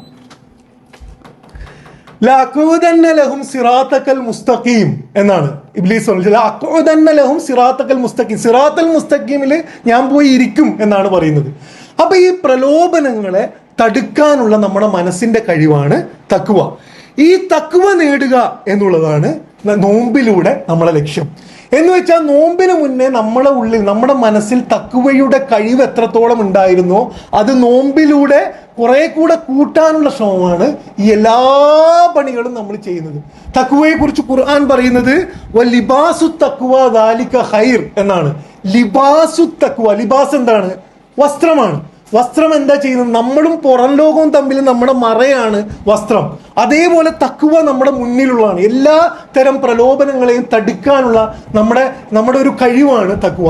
ലഅഖുദന്ന ലഹും സിറാത്തക്കൽ മുസ്തഖീം എന്നാണ് ഇബ്ലീസ് പറഞ്ഞത്. ലഅഖുദന്ന ലഹും സിറാത്തക്കൽ മുസ്തഖീം, സിറാത്തൽ മുസ്തഖീമിൽ ഞാൻ പോയി ഇരിക്കും എന്നാണ് പറയുന്നത്. അപ്പൊ ഈ പ്രലോഭനങ്ങളെ തടുക്കാനുള്ള നമ്മുടെ മനസ്സിന്റെ കഴിവാണ് തഖ്വ. ഈ തഖ്വ നേടുക എന്നുള്ളതാണ് നോമ്പിലൂടെ നമ്മളെ ലക്ഷ്യം. എന്ന് വെച്ചാൽ നോമ്പിന് മുന്നേ നമ്മളെ ഉള്ളിൽ, നമ്മുടെ മനസ്സിൽ തഖ്വയുടെ കഴിവ് എത്രത്തോളം ഉണ്ടായിരുന്നോ അത് നോമ്പിലൂടെ കുറെ കൂടെ കൂട്ടാനുള്ള ശ്രമമാണ് ഈ എല്ലാ പണികളും നമ്മൾ ചെയ്യുന്നത്. തഖ്വയെ കുറിച്ച് ഖുർആൻ പറയുന്നത് ലിബാസു തഖ്വ ദാലിക ഖൈർ എന്നാണ്. ലിബാസു തഖ്വ, ലിബാസ് എന്താണ്? വസ്ത്രമാണ്. വസ്ത്രം എന്താ ചെയ്യുന്നത്? നമ്മളും പുറം ലോകവും തമ്മിൽ നമ്മുടെ മറയാണ് വസ്ത്രം. അതേപോലെ തഖ്വ നമ്മുടെ മുന്നിലുള്ളതാണ്. എല്ലാ തരം പ്രലോഭനങ്ങളെയും തടുക്കാനുള്ള നമ്മുടെ ഒരു കഴിവാണ് തഖ്വ.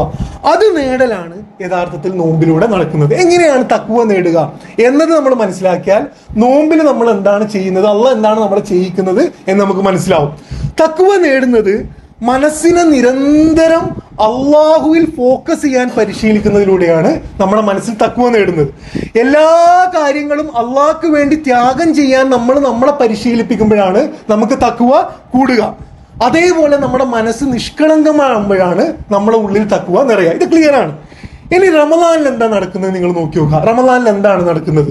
അത് നേടലാണ് യഥാർത്ഥത്തിൽ നോമ്പിലൂടെ നടക്കുന്നത്. എങ്ങനെയാണ് തഖ്വ നേടുക എന്നത് നമ്മൾ മനസ്സിലാക്കിയാൽ നോമ്പിൽ നമ്മൾ എന്താണ് ചെയ്യുന്നത്, അള്ളാഹ് എന്താണ് നമ്മളെ ചെയ്യിക്കുന്നത് എന്ന് നമുക്ക് മനസ്സിലാവും. തഖ്വ നേടുന്നത് മനസ്സിനെ നിരന്തരം അള്ളാഹുവിൽ ഫോക്കസ് ചെയ്യാൻ പരിശീലിക്കുന്നതിലൂടെയാണ് നമ്മുടെ മനസ്സിൽ തഖ്വ നേടുന്നത്. എല്ലാ കാര്യങ്ങളും അള്ളാഹ്ക്ക് വേണ്ടി ത്യാഗം ചെയ്യാൻ നമ്മളെ പരിശീലിപ്പിക്കുമ്പോഴാണ് നമുക്ക് തഖ്വ കൂടുക. അതേപോലെ നമ്മുടെ മനസ്സ് നിഷ്കളങ്കമാകുമ്പോഴാണ് നമ്മുടെ ഉള്ളിൽ തഖ്വ നിറയുക. ഇത് ക്ലിയർ ആണ്. ഇനി റമദാനിൽ എന്താ നടക്കുന്നത് നിങ്ങൾ നോക്കി നോക്കുക. റമദാനിൽ എന്താണ് നടക്കുന്നത്?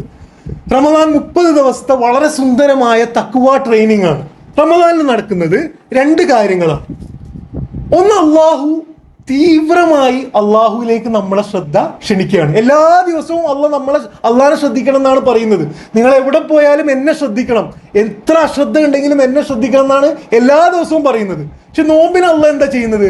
റമദാൻ 30 ദിവസത്തെ വളരെ സുന്ദരമായ തഖ്വ ട്രെയിനിങ് ആണ്. റമദാനിൽ നടക്കുന്നത് 2 കാര്യങ്ങളാണ്. ഒന്ന്, തീവ്രമായി അള്ളാഹുവിലേക്ക് നമ്മളെ ശ്രദ്ധ ക്ഷണിക്കുകയാണ്. എല്ലാ ദിവസവും അള്ളാഹിനെ ശ്രദ്ധിക്കണം എന്നാണ് പറയുന്നത്. നിങ്ങൾ എവിടെ പോയാലും എന്നെ ശ്രദ്ധിക്കണം, എത്ര അശ്രദ്ധ ഉണ്ടെങ്കിലും എന്നെ ശ്രദ്ധിക്കണം എന്നാണ് എല്ലാ ദിവസവും പറയുന്നത്. പക്ഷെ നോമ്പിന് അള്ളാഹ് എന്താ ചെയ്യുന്നത്?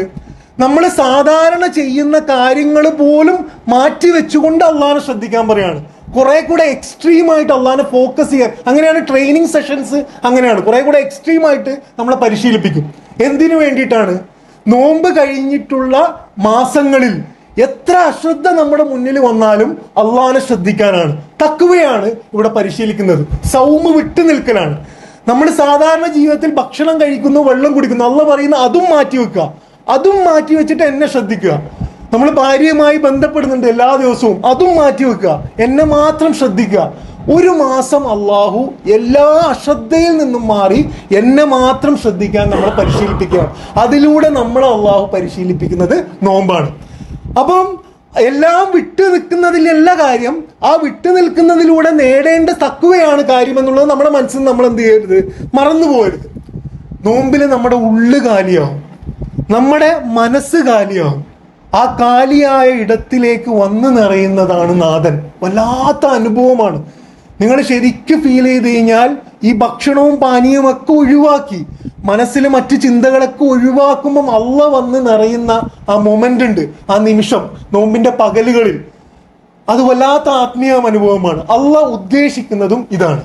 നമ്മൾ സാധാരണ ചെയ്യുന്ന കാര്യങ്ങൾ പോലും മാറ്റി വെച്ചുകൊണ്ട് അള്ളാഹിനെ ശ്രദ്ധിക്കാൻ പറയാണ്. കുറെ കൂടെ എക്സ്ട്രീം ആയിട്ട് അള്ളാഹിനെ ഫോക്കസ് ചെയ്യാൻ. അങ്ങനെയാണ് ട്രെയിനിങ് സെഷൻസ്. അങ്ങനെയാണ് കുറെ കൂടെ എക്സ്ട്രീം ആയിട്ട് നമ്മളെ പരിശീലിപ്പിക്കും. എന്തിനു വേണ്ടിയിട്ടാണ്? നോമ്പ് കഴിഞ്ഞിട്ടുള്ള മാസങ്ങളിൽ എത്ര അശ്രദ്ധ നമ്മുടെ മുന്നിൽ വന്നാലും അള്ളാഹിനെ ശ്രദ്ധിക്കാനാണ്. തഖ്വയാണ് ഇവിടെ പരിശീലിക്കുന്നത്. സൗമ് വിട്ടു നിൽക്കലാണ്. നമ്മൾ സാധാരണ ജീവിതത്തിൽ ഭക്ഷണം കഴിക്കുന്നു, വെള്ളം കുടിക്കുന്നു, അള്ളാഹ് പറയുന്ന അതും മാറ്റി വെക്കുക. അതും മാറ്റി വെച്ചിട്ട് എന്നെ ശ്രദ്ധിക്കുക. നമ്മൾ ഭാര്യയുമായി ബന്ധപ്പെടുന്നുണ്ട് എല്ലാ ദിവസവും, അതും മാറ്റി വെക്കുക, എന്നെ മാത്രം ശ്രദ്ധിക്കുക. ഒരു മാസം അള്ളാഹു എല്ലാ അശ്രദ്ധയിൽ നിന്നും മാറി എന്നെ മാത്രം ശ്രദ്ധിക്കാൻ നമ്മളെ പരിശീലിപ്പിക്കുകയാണ്. അതിലൂടെ നമ്മളെ അള്ളാഹു പരിശീലിപ്പിക്കുന്നത് നോമ്പാണ്. അപ്പം എല്ലാം വിട്ടു നിൽക്കുന്നതിലല്ല കാര്യം, ആ വിട്ടു നിൽക്കുന്നതിലൂടെ നേടേണ്ട തഖ്വയാണ് കാര്യം എന്നുള്ളത് നമ്മുടെ മനസ്സിൽ നമ്മൾ എന്ത് ചെയ്യരുത്, മറന്നു പോകരുത്. നോമ്പിൽ നമ്മുടെ ഉള്ളു കാലിയാവും, നമ്മുടെ മനസ്സ് കാലിയാവും. ആ കാലിയായ ഇടത്തിലേക്ക് വന്നു നിറയുന്നതാണ് നാഥൻ. വല്ലാത്ത അനുഭവമാണ്. നിങ്ങൾ ശരിക്കും ഫീൽ ചെയ്ത് കഴിഞ്ഞാൽ ഈ ഭക്ഷണവും പാനീയവും ഒക്കെ ഒഴിവാക്കി മനസ്സിൽ മറ്റു ചിന്തകളൊക്കെ ഒഴിവാക്കുമ്പം അള്ളാഹ് വന്ന് നിറയുന്ന ആ മൊമെന്റ് ഉണ്ട്, ആ നിമിഷം നോമ്പിന്റെ പകലുകളിൽ, അത് വല്ലാത്ത ആത്മീയ അനുഭവമാണ്. അള്ളാഹ് ഉദ്ദേശിക്കുന്നതും ഇതാണ്.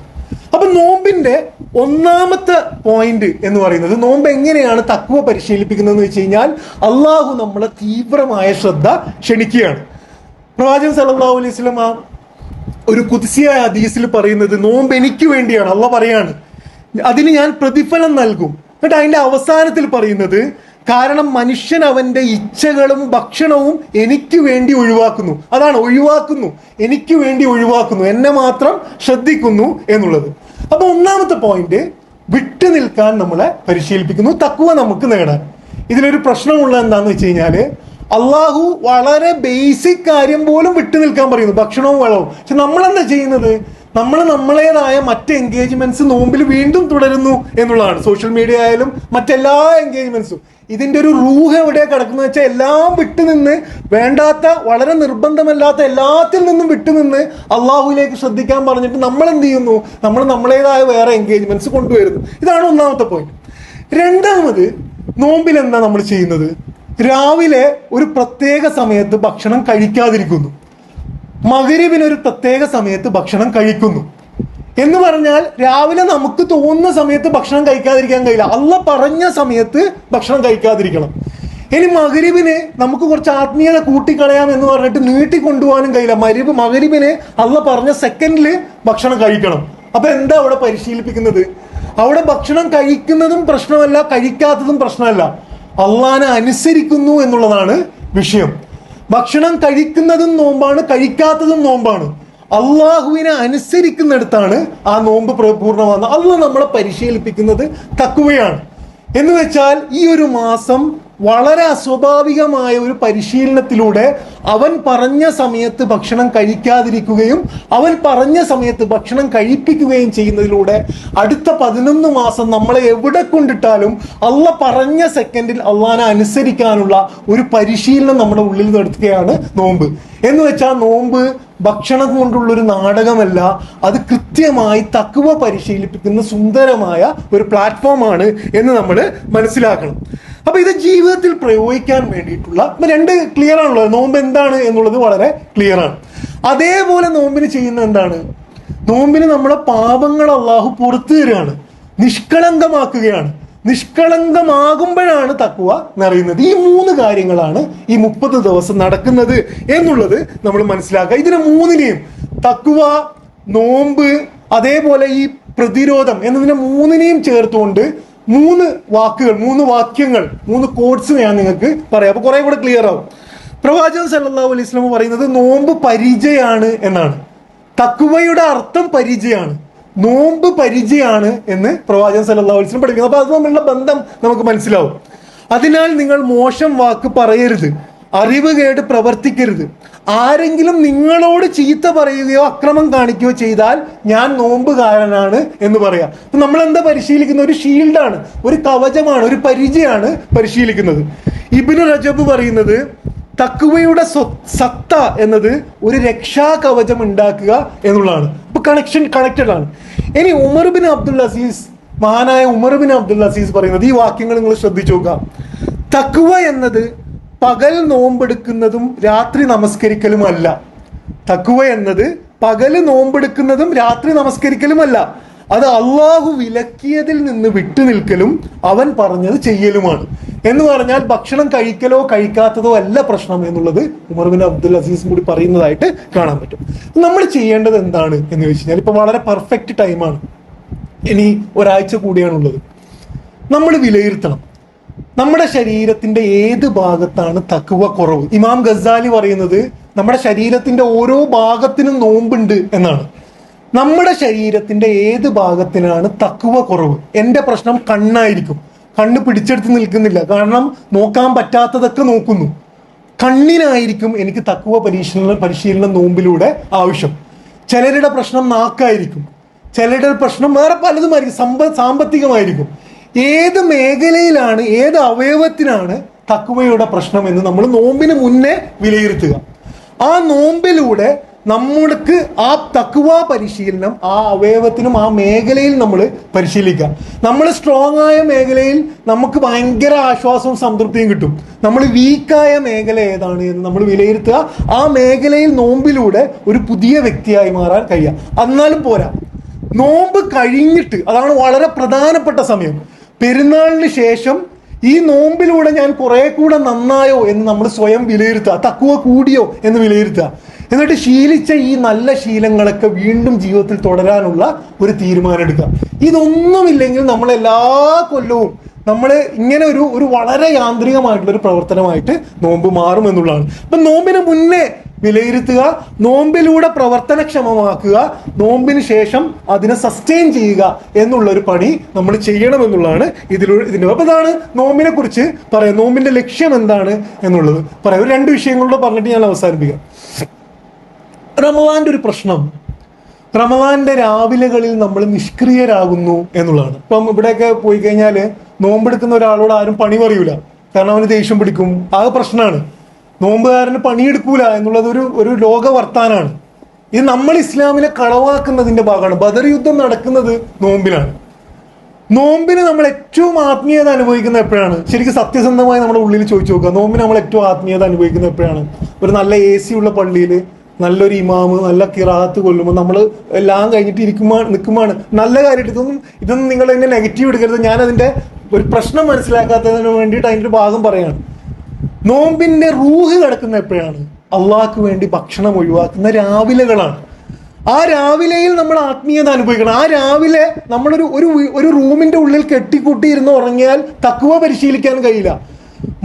അപ്പൊ നോമ്പിന്റെ ഒന്നാമത്തെ പോയിന്റ് എന്ന് പറയുന്നത്, നോമ്പ് എങ്ങനെയാണ് തഖ്വ പരിശീലിപ്പിക്കുന്നതെന്ന് വെച്ച് കഴിഞ്ഞാൽ അള്ളാഹു നമ്മളെ തീവ്രമായ ശ്രദ്ധ ക്ഷണിക്കുകയാണ്. പ്രവാചകൻ സല്ലല്ലാഹു അലൈഹി വസല്ലം ഒരു ഖുദ്സിയായ ഹദീസിൽ പറയുന്നത്, നോമ്പ് എനിക്ക് വേണ്ടിയാണ്. അള്ളാഹ് പറയാണ്, അതിന് ഞാൻ പ്രതിഫലം നൽകും. എന്നിട്ട് അതിന്റെ അവസാനത്തിൽ പറയുന്നത്, കാരണം മനുഷ്യൻ അവന്റെ ഇച്ഛകളും ഭക്ഷണവും എനിക്ക് വേണ്ടി ഒഴിവാക്കുന്നു. അതാണ് ഒഴിവാക്കുന്നു, എനിക്ക് വേണ്ടി ഒഴിവാക്കുന്നു, എന്നെ മാത്രം ശ്രദ്ധിക്കുന്നു എന്നുള്ളത്. അപ്പൊ ഒന്നാമത്തെ പോയിന്റ്, വിട്ടു നിൽക്കാൻ നമ്മളെ പരിശീലിപ്പിക്കുന്നു, തഖ്വ നമുക്ക് നേടാൻ. ഇതിലൊരു പ്രശ്നമുള്ള എന്താന്ന് വെച്ച് കഴിഞ്ഞാല്, അള്ളാഹു വളരെ ബേസിക് കാര്യം പോലും വിട്ടു നിൽക്കാൻ പറയുന്നു, ഭക്ഷണവും വെള്ളവും. പക്ഷെ നമ്മളെന്താ ചെയ്യുന്നത്? നമ്മളേതായ മറ്റ് എൻഗേജ്മെന്റ്സ് നോമ്പിൽ വീണ്ടും തുടരുന്നു എന്നുള്ളതാണ്. സോഷ്യൽ മീഡിയ ആയാലും മറ്റെല്ലാ എൻഗേജ്മെന്റ്സും. ഇതിന്റെ ഒരു റൂഹ് എവിടെയാണ് കിടക്കുന്നത് വെച്ചാൽ, എല്ലാം വിട്ടുനിന്ന്, വേണ്ടാത്ത, വളരെ നിർബന്ധമല്ലാത്ത എല്ലാത്തിൽ നിന്നും വിട്ടുനിന്ന് അള്ളാഹുവിലേക്ക് ശ്രദ്ധിക്കാൻ പറഞ്ഞിട്ട് നമ്മൾ എന്ത് ചെയ്യുന്നു? നമ്മളേതായ വേറെ എൻഗേജ്മെന്റ്സ് കൊണ്ടുവരുന്നു. ഇതാണ് ഒന്നാമത്തെ പോയിന്റ്. രണ്ടാമത്, നോമ്പിൽ എന്താ നമ്മൾ ചെയ്യുന്നത്? രാവിലെ ഒരു പ്രത്യേക സമയത്ത് ഭക്ഷണം കഴിക്കാതിരിക്കുന്നു, മഗ്‌രിബിന് ഒരു പ്രത്യേക സമയത്ത് ഭക്ഷണം കഴിക്കുന്നു. എന്ന് പറഞ്ഞാൽ രാവിലെ നമുക്ക് തോന്നുന്ന സമയത്ത് ഭക്ഷണം കഴിക്കാതിരിക്കാൻ കഴിയില്ല. അള്ളാഹ് പറഞ്ഞ സമയത്ത് ഭക്ഷണം കഴിക്കാതിരിക്കണം. ഇനി മഗ്‌രിബിന് നമുക്ക് കുറച്ച് ആത്മീയത കൂട്ടിക്കളയാം എന്ന് പറഞ്ഞിട്ട് നീട്ടിക്കൊണ്ടുപോകാനും കഴിയില്ല. മഗ്‌രിബിന് അള്ളാഹ് പറഞ്ഞ സെക്കൻഡിൽ ഭക്ഷണം കഴിക്കണം. അപ്പൊ എന്താ അവിടെ പരിശീലിപ്പിക്കുന്നത്? അവിടെ ഭക്ഷണം കഴിക്കുന്നതും പ്രശ്നമല്ല, കഴിക്കാത്തതും പ്രശ്നമല്ല, അള്ളാഹിനെ അനുസരിക്കുന്നു എന്നുള്ളതാണ് വിഷയം. ഭക്ഷണം കഴിക്കുന്നതും നോമ്പാണ്, കഴിക്കാത്തതും നോമ്പാണ്. അള്ളാഹുവിനെ അനുസരിക്കുന്നിടത്താണ് ആ നോമ്പ് പൂർണ്ണമാകുന്നത്. അള്ളാഹ് നമ്മളെ പരിശീലിപ്പിക്കുന്നത് തഖ്വയാണ്. എന്ന് വെച്ചാൽ ഈ ഒരു മാസം വളരെ അസ്വാഭാവികമായ ഒരു പരിശീലനത്തിലൂടെ അവൻ പറഞ്ഞ സമയത്ത് ഭക്ഷണം കഴിക്കാതിരിക്കുകയും അവൻ പറഞ്ഞ സമയത്ത് ഭക്ഷണം കഴിപ്പിക്കുകയും ചെയ്യുന്നതിലൂടെ അടുത്ത 11 മാസം നമ്മളെ എവിടെ കൊണ്ടിട്ടാലും അള്ളാഹ് പറഞ്ഞ സെക്കൻഡിൽ അള്ളാഹിനെ അനുസരിക്കാനുള്ള ഒരു പരിശീലനം നമ്മുടെ ഉള്ളിൽ നടത്തുകയാണ് നോമ്പ്. എന്ന് വെച്ചാൽ നോമ്പ് ഭക്ഷണം കൊണ്ടുള്ളൊരു നാടകമല്ല, അത് കൃത്യമായി തഖ്വ പരിശീലിപ്പിക്കുന്ന സുന്ദരമായ ഒരു പ്ലാറ്റ്ഫോമാണ് എന്ന് നമ്മൾ മനസ്സിലാക്കണം. അപ്പൊ ഇത് ജീവിതത്തിൽ പ്രയോഗിക്കാൻ വേണ്ടിയിട്ടുള്ള 2 ക്ലിയർ ആണുള്ളത്. നോമ്പ് എന്താണ് എന്നുള്ളത് വളരെ ക്ലിയർ ആണ്. അതേപോലെ നോമ്പിന് ചെയ്യുന്ന എന്താണ്? നോമ്പിന് നമ്മളെ പാപങ്ങൾ അള്ളാഹു പുറത്തു തരികയാണ്, നിഷ്കളങ്കമാക്കുകയാണ്. നിഷ്കളങ്കമാകുമ്പോഴാണ് തഖ്വ നിറയുന്നത്. ഈ 3 കാര്യങ്ങളാണ് ഈ 30 ദിവസം നടക്കുന്നത് എന്നുള്ളത് നമ്മൾ മനസ്സിലാക്കുക. ഇതിനെ 3നെയും, തഖ്വ, നോമ്പ്, അതേപോലെ ഈ പ്രതിരോധം എന്നതിനെ 3നെയും ചേർത്തുകൊണ്ട് മൂന്ന് വാക്യങ്ങൾ 3 കോട്സ് ഞാൻ നിങ്ങൾക്ക് പറയാം, അപ്പൊ കുറെ കൂടെ ക്ലിയർ ആവും. പ്രവാചകൻ സല്ലല്ലാഹു അലൈഹി വസല്ലം പറയുന്നത് നോമ്പ് പരിചയാണ് എന്നാണ്. തഖ്വയുടെ അർത്ഥം പരിചയാണ്, നോമ്പ് പരിചയാണ് എന്ന് പ്രവാചകൻ സല്ലല്ലാഹു അലൈഹി വസല്ലം പഠിപ്പിക്കുന്നു. അപ്പൊ അത് തമ്മിലുള്ള ബന്ധം നമുക്ക് മനസ്സിലാവും. അതിനാൽ നിങ്ങൾ മോശം വാക്ക് പറയരുത്, അറിവ് കേട് പ്രവർത്തിക്കരുത്. ആരെങ്കിലും നിങ്ങളോട് ചീത്ത പറയുകയോ അക്രമം കാണിക്കുകയോ ചെയ്താൽ ഞാൻ നോമ്പുകാരനാണ് എന്ന് പറയാം. അപ്പൊ നമ്മൾ എന്താ പരിശീലിക്കുന്ന? ഒരു ഷീൽഡാണ്, ഒരു കവചമാണ്, ഒരു പരിചയാണ് പരിശീലിക്കുന്നത്. ഇബ്നു റജബ് പറയുന്നത് തഖ്വയുടെ സത്ത എന്നത് ഒരു രക്ഷാ കവചം ഉണ്ടാക്കുക എന്നുള്ളതാണ്. അപ്പൊ കണക്റ്റഡ് ആണ്. ഇനി ഉമർ ബിൻ അബ്ദുൽ അസീസ്, മഹാനായ ഉമർ ബിൻ അബ്ദുൽ അസീസ് പറയുന്നത്, ഈ വാക്യങ്ങൾ നിങ്ങൾ ശ്രദ്ധിച്ചു നോക്കുക. തഖ്വ എന്നത് പകൽ നോമ്പെടുക്കുന്നതും രാത്രി നമസ്കരിക്കലുമല്ല. തഖ്വ എന്നത് പകല് നോമ്പെടുക്കുന്നതും രാത്രി നമസ്കരിക്കലുമല്ല. അത് അള്ളാഹു വിലക്കിയതിൽ നിന്ന് വിട്ടുനിൽക്കലും അവൻ പറഞ്ഞത് ചെയ്യലുമാണ്. എന്ന് പറഞ്ഞാൽ ഭക്ഷണം കഴിക്കലോ കഴിക്കാത്തതോ അല്ല പ്രശ്നം എന്നുള്ളത് ഉമർ ബിൻ അബ്ദുൽ അസീസ് കൂടി പറയുന്നതായിട്ട് കാണാൻ പറ്റും. നമ്മൾ ചെയ്യേണ്ടത് എന്താണ് എന്ന് ചോദിച്ചു കഴിഞ്ഞാൽ, ഇപ്പൊ വളരെ പെർഫെക്റ്റ് ടൈമാണ്, ഇനി ഒരാഴ്ച കൂടിയാണുള്ളത്. നമ്മൾ വിലയിരുത്തണം നമ്മുടെ ശരീരത്തിന്റെ ഏത് ഭാഗത്താണ് തഖ്വ കുറവ്. ഇമാം ഗസാലി പറയുന്നത് നമ്മുടെ ശരീരത്തിന്റെ ഓരോ ഭാഗത്തിനും നോമ്പുണ്ട് എന്നാണ്. നമ്മുടെ ശരീരത്തിന്റെ ഏത് ഭാഗത്തിനാണ് തഖ്വ കുറവ്? എന്റെ പ്രശ്നം കണ്ണായിരിക്കും. കണ്ണ് പിടിച്ചെടുത്ത് നിൽക്കുന്നില്ല, കാരണം നോക്കാൻ പറ്റാത്തതൊക്കെ നോക്കുന്നു. കണ്ണിനായിരിക്കും എനിക്ക് തഖ്വ പരിശീലനം നോമ്പിലൂടെ ആവശ്യം. ചിലരുടെ പ്രശ്നം നാക്കായിരിക്കും, ചിലരുടെ പ്രശ്നം വേറെ പലതുമായിരിക്കും, സാമ്പത്തികമായിരിക്കും. ഏത് മേഖലയിലാണ്, ഏത് അവയവത്തിനാണ് തഖ്വയുടെ പ്രശ്നം എന്ന് നമ്മൾ നോമ്പിന് മുന്നേ വിലയിരുത്തുക. ആ നോമ്പിലൂടെ നമ്മൾക്ക് ആ തഖ്വ പരിശീലനം ആ അവയവത്തിനും ആ മേഖലയിൽ നമ്മൾ പരിശീലിക്കുക. നമ്മൾ സ്ട്രോങ് ആയ മേഖലയിൽ നമുക്ക് ഭയങ്കര ആശ്വാസവും സംതൃപ്തിയും കിട്ടും. നമ്മൾ വീക്കായ മേഖല ഏതാണ് എന്ന് നമ്മൾ വിലയിരുത്തുക. ആ മേഖലയിൽ നോമ്പിലൂടെ ഒരു പുതിയ വ്യക്തിയായി മാറാൻ കഴിയുക. എന്നാലും പോരാ, നോമ്പ് കഴിഞ്ഞിട്ട്, അതാണ് വളരെ പ്രധാനപ്പെട്ട സമയം, പെരുന്നാളിന് ശേഷം ഈ നോമ്പിലൂടെ ഞാൻ കുറെ കൂടെ നന്നായോ എന്ന് നമ്മൾ സ്വയം വിലയിരുത്തുക, തഖ്വ കൂടിയോ എന്ന് വിലയിരുത്തുക. എന്നിട്ട് ശീലിച്ച ഈ നല്ല ശീലങ്ങളൊക്കെ വീണ്ടും ജീവിതത്തിൽ തുടരാനുള്ള ഒരു തീരുമാനം എടുക്കുക. ഇതൊന്നുമില്ലെങ്കിൽ നമ്മൾ എല്ലാ കൊല്ലവും നമ്മൾ ഇങ്ങനെ ഒരു വളരെ യാന്ത്രികമായിട്ടുള്ള ഒരു പ്രവർത്തനമായിട്ട് നോമ്പ് മാറും എന്നുള്ളതാണ്. അപ്പൊ നോമ്പിന് മുന്നേ വിലയിരുത്തുക, നോമ്പിലൂടെ പ്രവർത്തനക്ഷമമാക്കുക, നോമ്പിന് ശേഷം അതിനെ സസ്റ്റെയിൻ ചെയ്യുക എന്നുള്ള ഒരു പണി നമ്മൾ ചെയ്യണം എന്നുള്ളതാണ് ഇതിൻ്റെ. അപ്പൊ ഇതാണ് നോമ്പിനെ കുറിച്ച് പറയാം. നോമ്പിന്റെ ലക്ഷ്യം എന്താണ് എന്നുള്ളത് പറയാം. ഒരു 2 വിഷയങ്ങളിലൂടെ പറഞ്ഞിട്ട് ഞാൻ അവസാനിപ്പിക്കാം. റമദാന്റെ ഒരു പ്രശ്നം, റമദാന്റെ രാവിലെകളിൽ നമ്മൾ നിഷ്ക്രിയരാകുന്നു എന്നുള്ളതാണ്. ഇപ്പം ഇവിടെയൊക്കെ പോയി കഴിഞ്ഞാൽ നോമ്പെടുക്കുന്ന ഒരാളോട് ആരും പണി പറയൂല, കാരണം അവന് ദേഷ്യം പിടിക്കും. ആ പ്രശ്നമാണ്. നോമ്പുകാരന് പണിയെടുക്കൂല എന്നുള്ളത് ഒരു ലോക വർത്താനാണ്. ഇത് നമ്മൾ ഇസ്ലാമിനെ കളവാക്കുന്നതിന്റെ ഭാഗമാണ്. ബദർ യുദ്ധം നടക്കുന്നത് നോമ്പിനാണ്. നോമ്പിന് നമ്മൾ ഏറ്റവും ആത്മീയത അനുഭവിക്കുന്നത് എപ്പോഴാണ്? ശരിക്കും സത്യസന്ധമായി നമ്മുടെ ഉള്ളിൽ ചോദിച്ചു നോക്കുക. നോമ്പിന് നമ്മൾ ഏറ്റവും ആത്മീയത അനുഭവിക്കുന്നത് എപ്പോഴാണ്? ഒരു നല്ല AC ഉള്ള പള്ളിയിൽ നല്ലൊരു ഇമാമ് നല്ല കിറാത്ത് കൊല്ലുമ്പോൾ നമ്മൾ എല്ലാം കഴിഞ്ഞിട്ട് നിൽക്കുമ്പോൾ നല്ല കാര്യമായിട്ട്. ഇതൊന്നും നിങ്ങൾ എന്നെ നെഗറ്റീവ് എടുക്കരുത്, ഞാൻ അതിന്റെ ഒരു പ്രശ്നം മനസ്സിലാക്കാത്തതിന് വേണ്ടിയിട്ട് അതിൻ്റെ ഒരു ഭാഗം പറയാണ്. നോമ്പിന്റെ റൂഹ് കിടക്കുന്ന എപ്പോഴാണ്? അള്ളാഹ്ക്ക് വേണ്ടി ഭക്ഷണം ഒഴിവാക്കുന്ന രാവിലെകളാണ്. ആ രാവിലെയിൽ നമ്മൾ ആത്മീയത അനുഭവിക്കണം. ആ രാവിലെ നമ്മളൊരു റൂമിന്റെ ഉള്ളിൽ കെട്ടിക്കൂട്ടി ഇരുന്ന് ഉറങ്ങിയാൽ തഖ്വ പരിശീലിക്കാൻ കഴിയില്ല.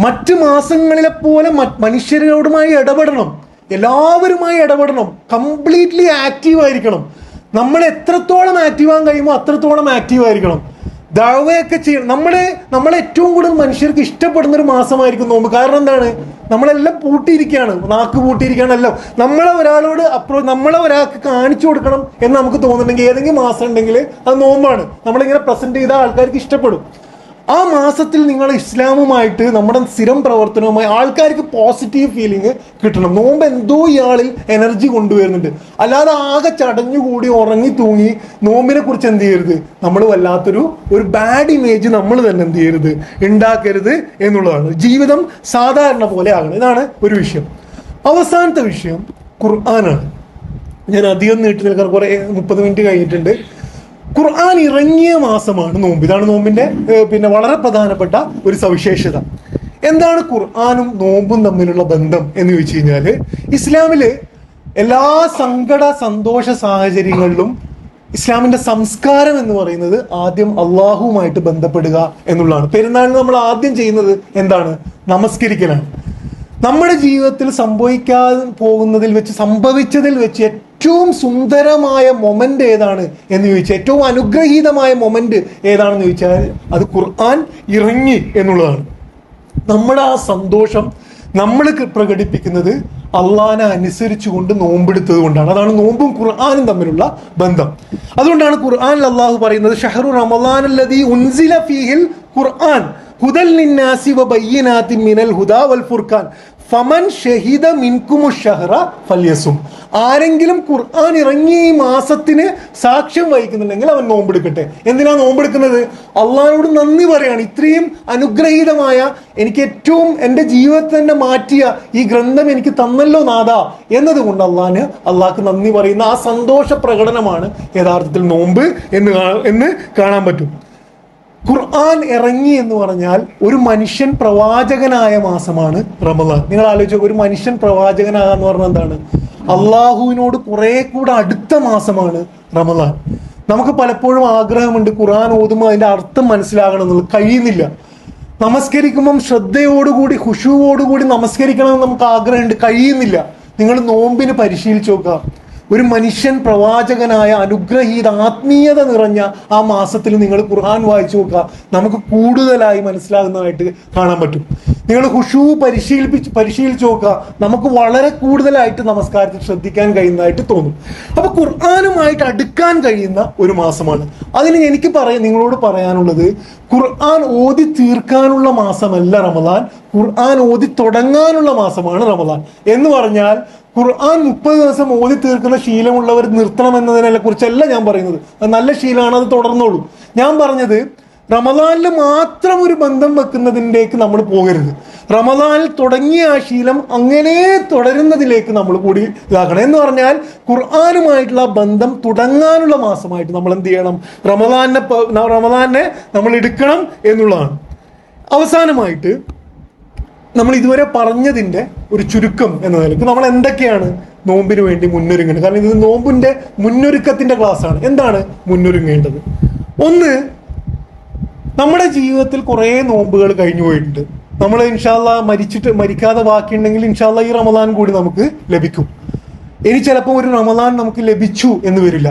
മറ്റ് മാസങ്ങളിലെ പോലെ മനുഷ്യരോടുമായി ഇടപെടണം, എല്ലാവരുമായി ഇടപെടണം, കംപ്ലീറ്റ്ലി ആക്റ്റീവ് ആയിരിക്കണം. നമ്മൾ എത്രത്തോളം ആക്റ്റീവ് ആകാൻ കഴിയുമോ അത്രത്തോളം ആക്റ്റീവ് ആയിരിക്കണം. ദഅവയൊക്കെ ചെയ്യണം. നമ്മളെ ഏറ്റവും കൂടുതൽ മനുഷ്യർക്ക് ഇഷ്ടപ്പെടുന്ന ഒരു മാസമായിരിക്കും നോമ്പ്. കാരണം എന്താണ്? നമ്മളെല്ലാം പൂട്ടിയിരിക്കുകയാണ്, നാക്ക് പൂട്ടിയിരിക്കുകയാണല്ലോ. നമ്മളെ ഒരാൾക്ക് കാണിച്ചു കൊടുക്കണം എന്ന് നമുക്ക് തോന്നുന്നുണ്ടെങ്കിൽ, ഏതെങ്കിലും മാസം ഉണ്ടെങ്കിൽ അത് നോമ്പാണ്. നമ്മളിങ്ങനെ പ്രസന്റ് ചെയ്ത ആൾക്കാർക്ക് ഇഷ്ടപ്പെടും. ആ മാസത്തിൽ നിങ്ങൾ ഇസ്ലാമുമായിട്ട് നമ്മുടെ സ്ഥിരം പ്രവർത്തനവുമായി ആൾക്കാർക്ക് പോസിറ്റീവ് ഫീലിംഗ് കിട്ടണം. നോമ്പ് എന്തോ ഇയാളിൽ എനർജി കൊണ്ടുവരുന്നുണ്ട്. അല്ലാതെ ആകെ ചടഞ്ഞുകൂടി ഉറങ്ങി തൂങ്ങി നോമ്പിനെ കുറിച്ച് എന്ത് ചെയ്യരുത്, നമ്മൾ വല്ലാത്തൊരു ബാഡ് ഇമേജ് നമ്മൾ തന്നെ എന്ത് ചെയ്യരുത്, ഉണ്ടാക്കരുത് എന്നുള്ളതാണ്. ജീവിതം സാധാരണ പോലെ ആകണം. ഇതാണ് ഒരു വിഷയം. അവസാനത്തെ വിഷയം ഖുർആനാണ്. ഞാൻ അധികം നീട്ടി നിൽക്കാൻ 30 മിനിറ്റ് കഴിഞ്ഞിട്ടുണ്ട്. ഖുർആൻ ഇറങ്ങിയ മാസമാണ് നോമ്പ്. ഇതാണ് നോമ്പിന്റെ വളരെ പ്രധാനപ്പെട്ട ഒരു സവിശേഷത. എന്താണ് ഖുർആനും നോമ്പും തമ്മിലുള്ള ബന്ധം എന്ന് ചോദിച്ചു കഴിഞ്ഞാല്, ഇസ്ലാമില് എല്ലാ സന്തോഷ സാഹചര്യങ്ങളിലും ഇസ്ലാമിന്റെ സംസ്കാരം എന്ന് പറയുന്നത് ആദ്യം അള്ളാഹുവുമായിട്ട് ബന്ധപ്പെടുക എന്നുള്ളതാണ്. പെരുന്നാളിന് നമ്മൾ ആദ്യം ചെയ്യുന്നത് എന്താണ്? നമസ്കരിക്കലാണ്. നമ്മുടെ ജീവിതത്തിൽ സംഭവിക്കാൻ പോകുന്നതിൽ വെച്ച്, സംഭവിച്ചതിൽ വെച്ച് ഏറ്റവും സുന്ദരമായ മൊമെന്റ് ഏതാണ് എന്ന് ചോദിച്ചാൽ, ഏറ്റവും അനുഗ്രഹീതമായ മൊമെന്റ് ഏതാണെന്ന് ചോദിച്ചാൽ അത് ഖുർആൻ ഇറങ്ങി എന്നുള്ളതാണ്. നമ്മുടെ ആ സന്തോഷം നമ്മൾ പ്രകടിപ്പിക്കുന്നത് അള്ളാനെ അനുസരിച്ചുകൊണ്ട് നോമ്പെടുത്തത് കൊണ്ടാണ്. അതാണ് നോമ്പും ഖുർആനും തമ്മിലുള്ള ബന്ധം. അതുകൊണ്ടാണ് ഖുർആനിൽ അള്ളാഹു പറയുന്നത് ഷഹ്റു റമളാനല്ലദീ ഉൻസില ഫീഹിൽ ഖുർആൻ ഹുദൽ ലിന്നാസി വബയ്യിനാത്തിൻ മിനൽ ഹുദാ വൽ ഫുർഖാൻ ഫമൻ ഷഹിദ മിൻകുമു ഷഹ്റ ഫല്യസും. ആരെങ്കിലും ഖുർആൻ ഇറങ്ങിയ ഈ മാസത്തിന് സാക്ഷ്യം വഹിക്കുന്നുണ്ടെങ്കിൽ അവൻ നോമ്പെടുക്കട്ടെ. എന്തിനാ നോമ്പെടുക്കുന്നത്? അള്ളാഹുവോട് നന്ദി പറയാണ്. ഇത്രയും അനുഗ്രഹീതമായ, എനിക്ക് ഏറ്റവും എൻ്റെ ജീവിതത്തിൽ തന്നെ മാറ്റിയ ഈ ഗ്രന്ഥം എനിക്ക് തന്നല്ലോ നാഥ എന്നതുകൊണ്ട് അള്ളാഹ്ക്ക് നന്ദി പറയുന്ന ആ സന്തോഷ പ്രകടനമാണ് യഥാർത്ഥത്തിൽ നോമ്പ് എന്ന് കാണാൻ പറ്റും. ഖുർആൻ ഇറങ്ങി എന്ന് പറഞ്ഞാൽ ഒരു മനുഷ്യൻ പ്രവാചകനായ മാസമാണ് റമദാൻ. നിങ്ങൾ ആലോചിച്ചോ, ഒരു മനുഷ്യൻ പ്രവാചകനാകാന്ന് പറഞ്ഞാൽ എന്താണ്? അള്ളാഹുവിനോട് കുറെ കൂടെ അടുത്ത മാസമാണ് റമദാൻ. നമുക്ക് പലപ്പോഴും ആഗ്രഹമുണ്ട് ഖുർആൻ ഓതുമ്പോൾ അതിന്റെ അർത്ഥം മനസ്സിലാകണം എന്നുള്ളത്, കഴിയുന്നില്ല. നമസ്കരിക്കുമ്പം ശ്രദ്ധയോടുകൂടി ഖുശൂവോടുകൂടി നമസ്കരിക്കണമെന്ന് നമുക്ക് ആഗ്രഹമുണ്ട്, കഴിയുന്നില്ല. നിങ്ങൾ നോമ്പിന് പരിശീലിച്ചു നോക്കുക. ഒരു മനുഷ്യൻ പ്രവാചകനായ അനുഗ്രഹീത ആത്മീയത നിറഞ്ഞ ആ മാസത്തിൽ നിങ്ങൾ ഖുർആൻ വായിച്ചു നോക്കുക, നമുക്ക് കൂടുതലായി മനസ്സിലാകുന്നതായിട്ട് കാണാൻ പറ്റും. നിങ്ങൾ ഖുശൂ പരിശീലിച്ചു നോക്കുക, നമുക്ക് വളരെ കൂടുതലായിട്ട് നമസ്കാരത്തിൽ ശ്രദ്ധിക്കാൻ കഴിയുന്നതായിട്ട് തോന്നും. അപ്പൊ ഖുർആനുമായിട്ട് അടുക്കാൻ കഴിയുന്ന ഒരു മാസമാണ്. അതിന് എനിക്ക് നിങ്ങളോട് പറയാനുള്ളത്, ഖുർആൻ ഓതി തീർക്കാനുള്ള മാസമല്ല റമദാൻ, ഖുർആൻ ഓതി തുടങ്ങാനുള്ള മാസമാണ് റമദാൻ. എന്ന് പറഞ്ഞാൽ ഖുർആൻ 30 ദിവസം ഓതി തീർക്കുന്ന ശീലമുള്ളവർ നിർത്തണം എന്നതിനെ കുറിച്ചല്ല ഞാൻ പറയുന്നത്. അത് നല്ല ശീലമാണ്, അത് തുടർന്നോളൂ. ഞാൻ പറഞ്ഞത് റമദാനിൽ മാത്രം ഒരു ബന്ധം വെക്കുന്നതിലേക്ക് നമ്മൾ പോകരുത്. റമദാനിൽ തുടങ്ങിയ ആ ശീലം അങ്ങനെ തുടരുന്നതിലേക്ക് നമ്മൾ കൂടി ഇതാക്കണം. എന്ന് പറഞ്ഞാൽ ഖുർആനുമായിട്ടുള്ള ബന്ധം തുടങ്ങാനുള്ള മാസമായിട്ട് നമ്മൾ എന്ത് ചെയ്യണം? റമദാനെ നമ്മൾ എടുക്കണം എന്നുള്ളതാണ്. അവസാനമായിട്ട് നമ്മൾ ഇതുവരെ പറഞ്ഞതിൻ്റെ ഒരു ചുരുക്കം എന്ന നിലയ്ക്ക് നമ്മൾ എന്തൊക്കെയാണ് നോമ്പിന് വേണ്ടി മുന്നൊരുങ്ങേണ്ടത്? കാരണം ഇത് നോമ്പിന്റെ മുന്നൊരുക്കത്തിന്റെ ക്ലാസ് ആണ്. എന്താണ് മുന്നൊരുങ്ങേണ്ടത്? ഒന്ന്, നമ്മുടെ ജീവിതത്തിൽ കുറേ നോമ്പുകൾ കഴിഞ്ഞു പോയിട്ടുണ്ട്. നമ്മൾ ഇൻഷാല്ലാ മരിക്കാതെ ബാക്കിയുണ്ടെങ്കിൽ ഇൻഷാല്ലാ ഈ റമദാൻ കൂടി നമുക്ക് ലഭിക്കും. ഇനി ചിലപ്പോൾ ഒരു റമദാൻ നമുക്ക് ലഭിച്ചു എന്ന് വരില്ല.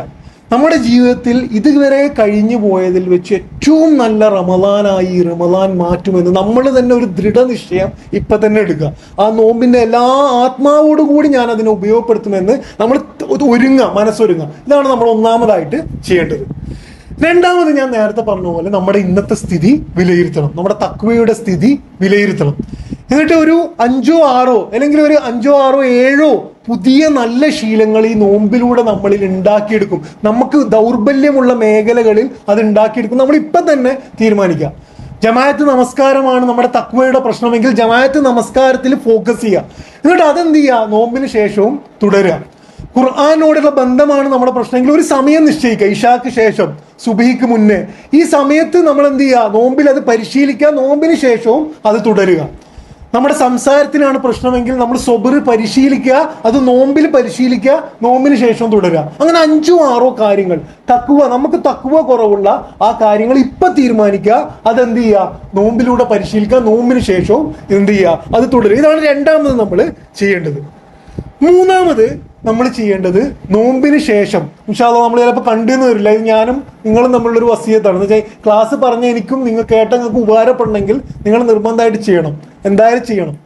നമ്മുടെ ജീവിതത്തിൽ ഇതുവരെ കഴിഞ്ഞു പോയതിൽ വെച്ച് ഏറ്റവും നല്ല റമദാനായി റമദാൻ മാറ്റുമെന്ന് നമ്മൾ തന്നെ ഒരു ദൃഢനിശ്ചയം ഇപ്പൊ തന്നെ എടുക്കുക. ആ നോമ്പിന്റെ എല്ലാ ആത്മാവോടുകൂടി ഞാൻ അതിനെ ഉപയോഗപ്പെടുത്തുമെന്ന് നമ്മൾ മനസ്സൊരുങ്ങുക. ഇതാണ് നമ്മൾ ഒന്നാമതായിട്ട് ചെയ്യേണ്ടത്. രണ്ടാമത്, ഞാൻ നേരത്തെ പറഞ്ഞ പോലെ നമ്മുടെ ഇന്നത്തെ സ്ഥിതി വിലയിരുത്തണം, നമ്മുടെ തഖ്വയുടെ സ്ഥിതി വിലയിരുത്തണം. എന്നിട്ട് ഒരു 5 6 അല്ലെങ്കിൽ ഒരു 5 6 7 പുതിയ നല്ല ശീലങ്ങൾ ഈ നോമ്പിലൂടെ നമ്മളിൽ ഉണ്ടാക്കിയെടുക്കും. നമുക്ക് ദൗർബല്യമുള്ള മേഖലകളിൽ അത് ഉണ്ടാക്കിയെടുക്കും. നമ്മൾ ഇപ്പം തന്നെ തീരുമാനിക്കുക. ജമാഅത്ത് നമസ്കാരമാണ് നമ്മുടെ തഖ്വയുടെ പ്രശ്നമെങ്കിൽ ജമാഅത്ത് നമസ്കാരത്തിൽ ഫോക്കസ് ചെയ്യുക. എന്നിട്ട് അതെന്ത് ചെയ്യുക? നോമ്പിന് ശേഷവും തുടരുക. ഖുർആനോടുള്ള ബന്ധമാണ് നമ്മുടെ പ്രശ്നമെങ്കിൽ ഒരു സമയം നിശ്ചയിക്കുക. ഇഷാക്ക് ശേഷം, സുബഹിക്ക് മുന്നേ, ഈ സമയത്ത് നമ്മൾ എന്ത് ചെയ്യുക? നോമ്പിൽ അത് പരിശീലിക്കുക. നോമ്പിന് ശേഷവും അത് തുടരുക. നമ്മുടെ സംസാരത്തിനാണ് പ്രശ്നമെങ്കിൽ നമ്മൾ സ്വബർ പരിശീലിക്കുക, അത് നോമ്പിൽ പരിശീലിക്കുക, നോമ്പിന് ശേഷം തുടരുക. അങ്ങനെ 5 6 കാര്യങ്ങൾ നമുക്ക് തഖ്വ കുറവുള്ള ആ കാര്യങ്ങൾ ഇപ്പൊ തീരുമാനിക്കുക. അതെന്ത് ചെയ്യുക? നോമ്പിലൂടെ പരിശീലിക്കുക, നോമ്പിന് ശേഷവും എന്ത് ചെയ്യുക? അത് തുടരുക. ഇതാണ് രണ്ടാമത് നമ്മൾ ചെയ്യേണ്ടത്. മൂന്നാമത് നമ്മൾ ചെയ്യേണ്ടത് നോമ്പിന് ശേഷം ഇൻഷാല്ലാ നമ്മൾ ചിലപ്പോൾ കണ്ടെന്ന് വരില്ല, ഇത് ഞാനും നിങ്ങളും തമ്മിലുള്ളൊരു വസിയത്താണ്. എന്ന് വെച്ചാൽ ക്ലാസ് പറഞ്ഞ എനിക്കും നിങ്ങൾ കേട്ട നിങ്ങൾക്ക് ഉപകാരപ്പെടണമെങ്കിൽ നിങ്ങൾ നിർബന്ധമായിട്ട് ചെയ്യണം, എന്തായാലും ചെയ്യണം.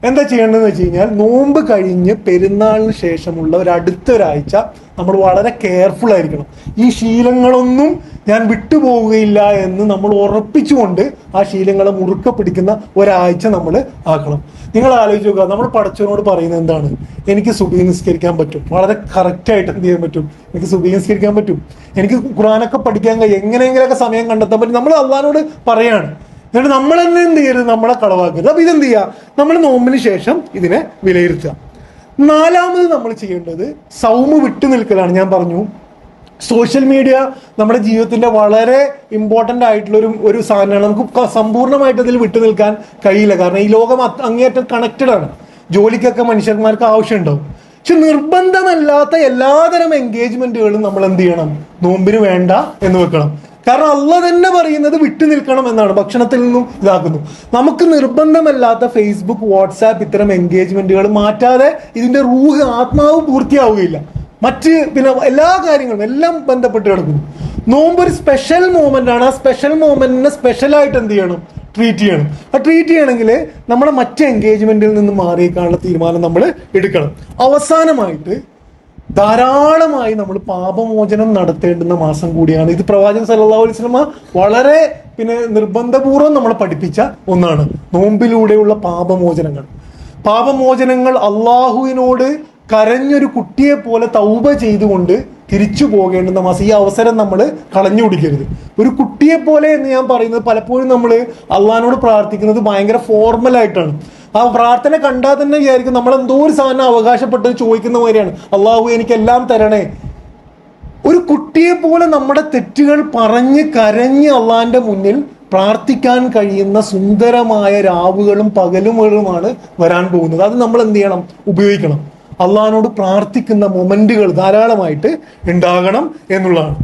എന്താ ചെയ്യേണ്ടതെന്ന് വെച്ച് കഴിഞ്ഞാൽ നോമ്പ് കഴിഞ്ഞ് പെരുന്നാളിന് ശേഷമുള്ള ഒരാഴ്ച നമ്മൾ വളരെ കെയർഫുൾ ആയിരിക്കണം. ഈ ശീലങ്ങളൊന്നും ഞാൻ വിട്ടുപോവുകയില്ല എന്ന് നമ്മൾ ഉറപ്പിച്ചുകൊണ്ട് ആ ശീലങ്ങളെ മുറുക്കെ പിടിക്കുന്ന ഒരാഴ്ച നമ്മൾ ആക്കണം. നിങ്ങൾ ആലോചിച്ച് നോക്കുക, നമ്മൾ പടച്ചവനോട് പറയുന്നത് എന്താണ്? എനിക്ക് സുബഹി നിസ്കരിക്കാൻ പറ്റും, വളരെ കറക്റ്റായിട്ട് എന്ത് ചെയ്യാൻ പറ്റും? എനിക്ക് സുബഹി നിസ്കരിക്കാൻ പറ്റും, എനിക്ക് ഖുർആനൊക്കെ പഠിക്കാൻ കഴിയും, എങ്ങനെയെങ്കിലൊക്കെ സമയം കണ്ടെത്താൻ പറ്റും. നമ്മൾ അള്ളാഹുവിനോട് പറയാണ്. എന്നിട്ട് നമ്മൾ തന്നെ എന്ത് ചെയ്യരുത്? നമ്മളെ കളവാക്കരുത്. അപ്പൊ ഇതെന്ത് ചെയ്യുക? നമ്മൾ നോമ്പിന് ശേഷം ഇതിനെ വിലയിരുത്തുക. നാലാമത് നമ്മൾ ചെയ്യേണ്ടത് സൗമ് വിട്ടു നിൽക്കലാണ്. ഞാൻ പറഞ്ഞു, സോഷ്യൽ മീഡിയ നമ്മുടെ ജീവിതത്തിന്റെ വളരെ ഇമ്പോർട്ടൻ്റ് ആയിട്ടുള്ള ഒരു സാധനമാണ്. നമുക്ക് സമ്പൂർണ്ണമായിട്ട് അതിൽ വിട്ടു നിൽക്കാൻ കഴിയില്ല. കാരണം ഈ ലോകം അങ്ങേയറ്റം കണക്റ്റഡ് ആണ്. ജോലിക്കൊക്കെ മനുഷ്യന്മാർക്ക് ആവശ്യമുണ്ടാവും. പക്ഷെ നിർബന്ധമല്ലാത്ത എല്ലാതരം എൻഗേജ്മെന്റുകളും നമ്മൾ എന്ത് ചെയ്യണം? നോമ്പിന് വേണ്ട എന്ന് വെക്കണം. കാരണം അള്ളാഹ് തന്നെ പറയുന്നത് വിട്ടു നിൽക്കണം എന്നാണ്, ഭക്ഷണത്തിൽ നിന്നും ഇതാക്കുന്നു. നമുക്ക് നിർബന്ധമല്ലാത്ത ഫേസ്ബുക്ക്, വാട്സാപ്പ് ഇത്തരം എൻഗേജ്മെന്റുകൾ മാറ്റാതെ ഇതിന്റെ റൂഹ്, ആത്മാവ് പൂർത്തിയാവുകയില്ല. പിന്നെ എല്ലാ കാര്യങ്ങളും എല്ലാം ബന്ധപ്പെട്ട് കിടക്കുന്നു. നോമ്പ് ഒരു സ്പെഷ്യൽ മൂമെന്റ് ആണ്. ആ സ്പെഷ്യൽ മൂമെന്റിനെ സ്പെഷ്യലായിട്ട് എന്ത് ചെയ്യണം? ട്രീറ്റ് ചെയ്യണം. ആ ട്രീറ്റ് ചെയ്യണമെങ്കിൽ നമ്മളെ മറ്റ് എൻഗേജ്മെന്റിൽ നിന്ന് മാറിയേക്കാനുള്ള തീരുമാനം നമ്മൾ എടുക്കണം. അവസാനമായിട്ട് ധാരാളമായി നമ്മൾ പാപമോചനം നടത്തേണ്ടുന്ന മാസം കൂടിയാണ് ഇത്. പ്രവാചകൻ സല്ലല്ലാഹു അലൈഹി വസല്ലമ വളരെ നിർബന്ധപൂർവ്വം നമ്മളെ പഠിപ്പിച്ച ഒന്നാണ് നോമ്പിലൂടെയുള്ള പാപമോചനങ്ങൾ. അള്ളാഹുവിനോട് കരഞ്ഞൊരു കുട്ടിയെ പോലെ തൗബ ചെയ്തുകൊണ്ട് തിരിച്ചു പോകേണ്ടുന്ന മാസം. ഈ അവസരം നമ്മൾ കളഞ്ഞു കുടിക്കരുത്. ഒരു കുട്ടിയെ പോലെ എന്ന് ഞാൻ പറയുന്നത്, പലപ്പോഴും നമ്മൾ അള്ളാഹിനോട് പ്രാർത്ഥിക്കുന്നത് ഭയങ്കര ഫോർമലായിട്ടാണ്. ആ പ്രാർത്ഥന കണ്ടാൽ തന്നെ വിചാരിക്കും നമ്മൾ എന്തോ ഒരു സാധനം അവകാശപ്പെട്ട് ചോദിക്കുന്ന മാതിരിയാണ്, അള്ളാഹു എനിക്കെല്ലാം തരണേ. ഒരു കുട്ടിയെ പോലെ നമ്മുടെ തെറ്റുകൾ പറഞ്ഞ് കരഞ്ഞ് അള്ളാഹിന്റെ മുന്നിൽ പ്രാർത്ഥിക്കാൻ കഴിയുന്ന സുന്ദരമായ രാവുകളും പകലുകളുമാണ് വരാൻ പോകുന്നത്. അത് നമ്മൾ എന്ത് ചെയ്യണം? ഉപയോഗിക്കണം. അള്ളാഹിനോട് പ്രാർത്ഥിക്കുന്ന മൊമെന്റുകൾ ധാരാളമായിട്ട് ഉണ്ടാകണം എന്നുള്ളതാണ്.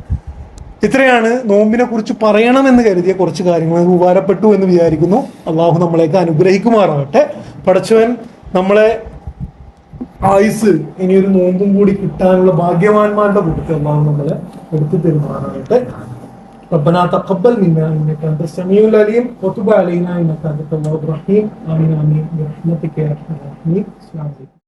ഇത്രയാണ് നോമ്പിനെ കുറിച്ച് പറയണമെന്ന് കരുതിയ കുറച്ച് കാര്യങ്ങൾ. ഉപകാരപ്പെട്ടു എന്ന് വിചാരിക്കുന്നു. അള്ളാഹു നമ്മളെയൊക്കെ അനുഗ്രഹിക്കുമാറാകട്ടെ. പടച്ചവൻ നമ്മളെ ആയുസ് ഇനിയൊരു നോമ്പും കൂടി കിട്ടാനുള്ള ഭാഗ്യവാന്മാരുടെ കൂട്ടത്തിൽ അള്ളാഹു നമ്മളെ എടുത്തു തരുമാറാകട്ടെ. ربنا تقبل منا انك انت السميع العليم وتب علينا انك انت التواب الرحيم. امين امين برحمتك يا ارحم الراحمين. السلام عليكم.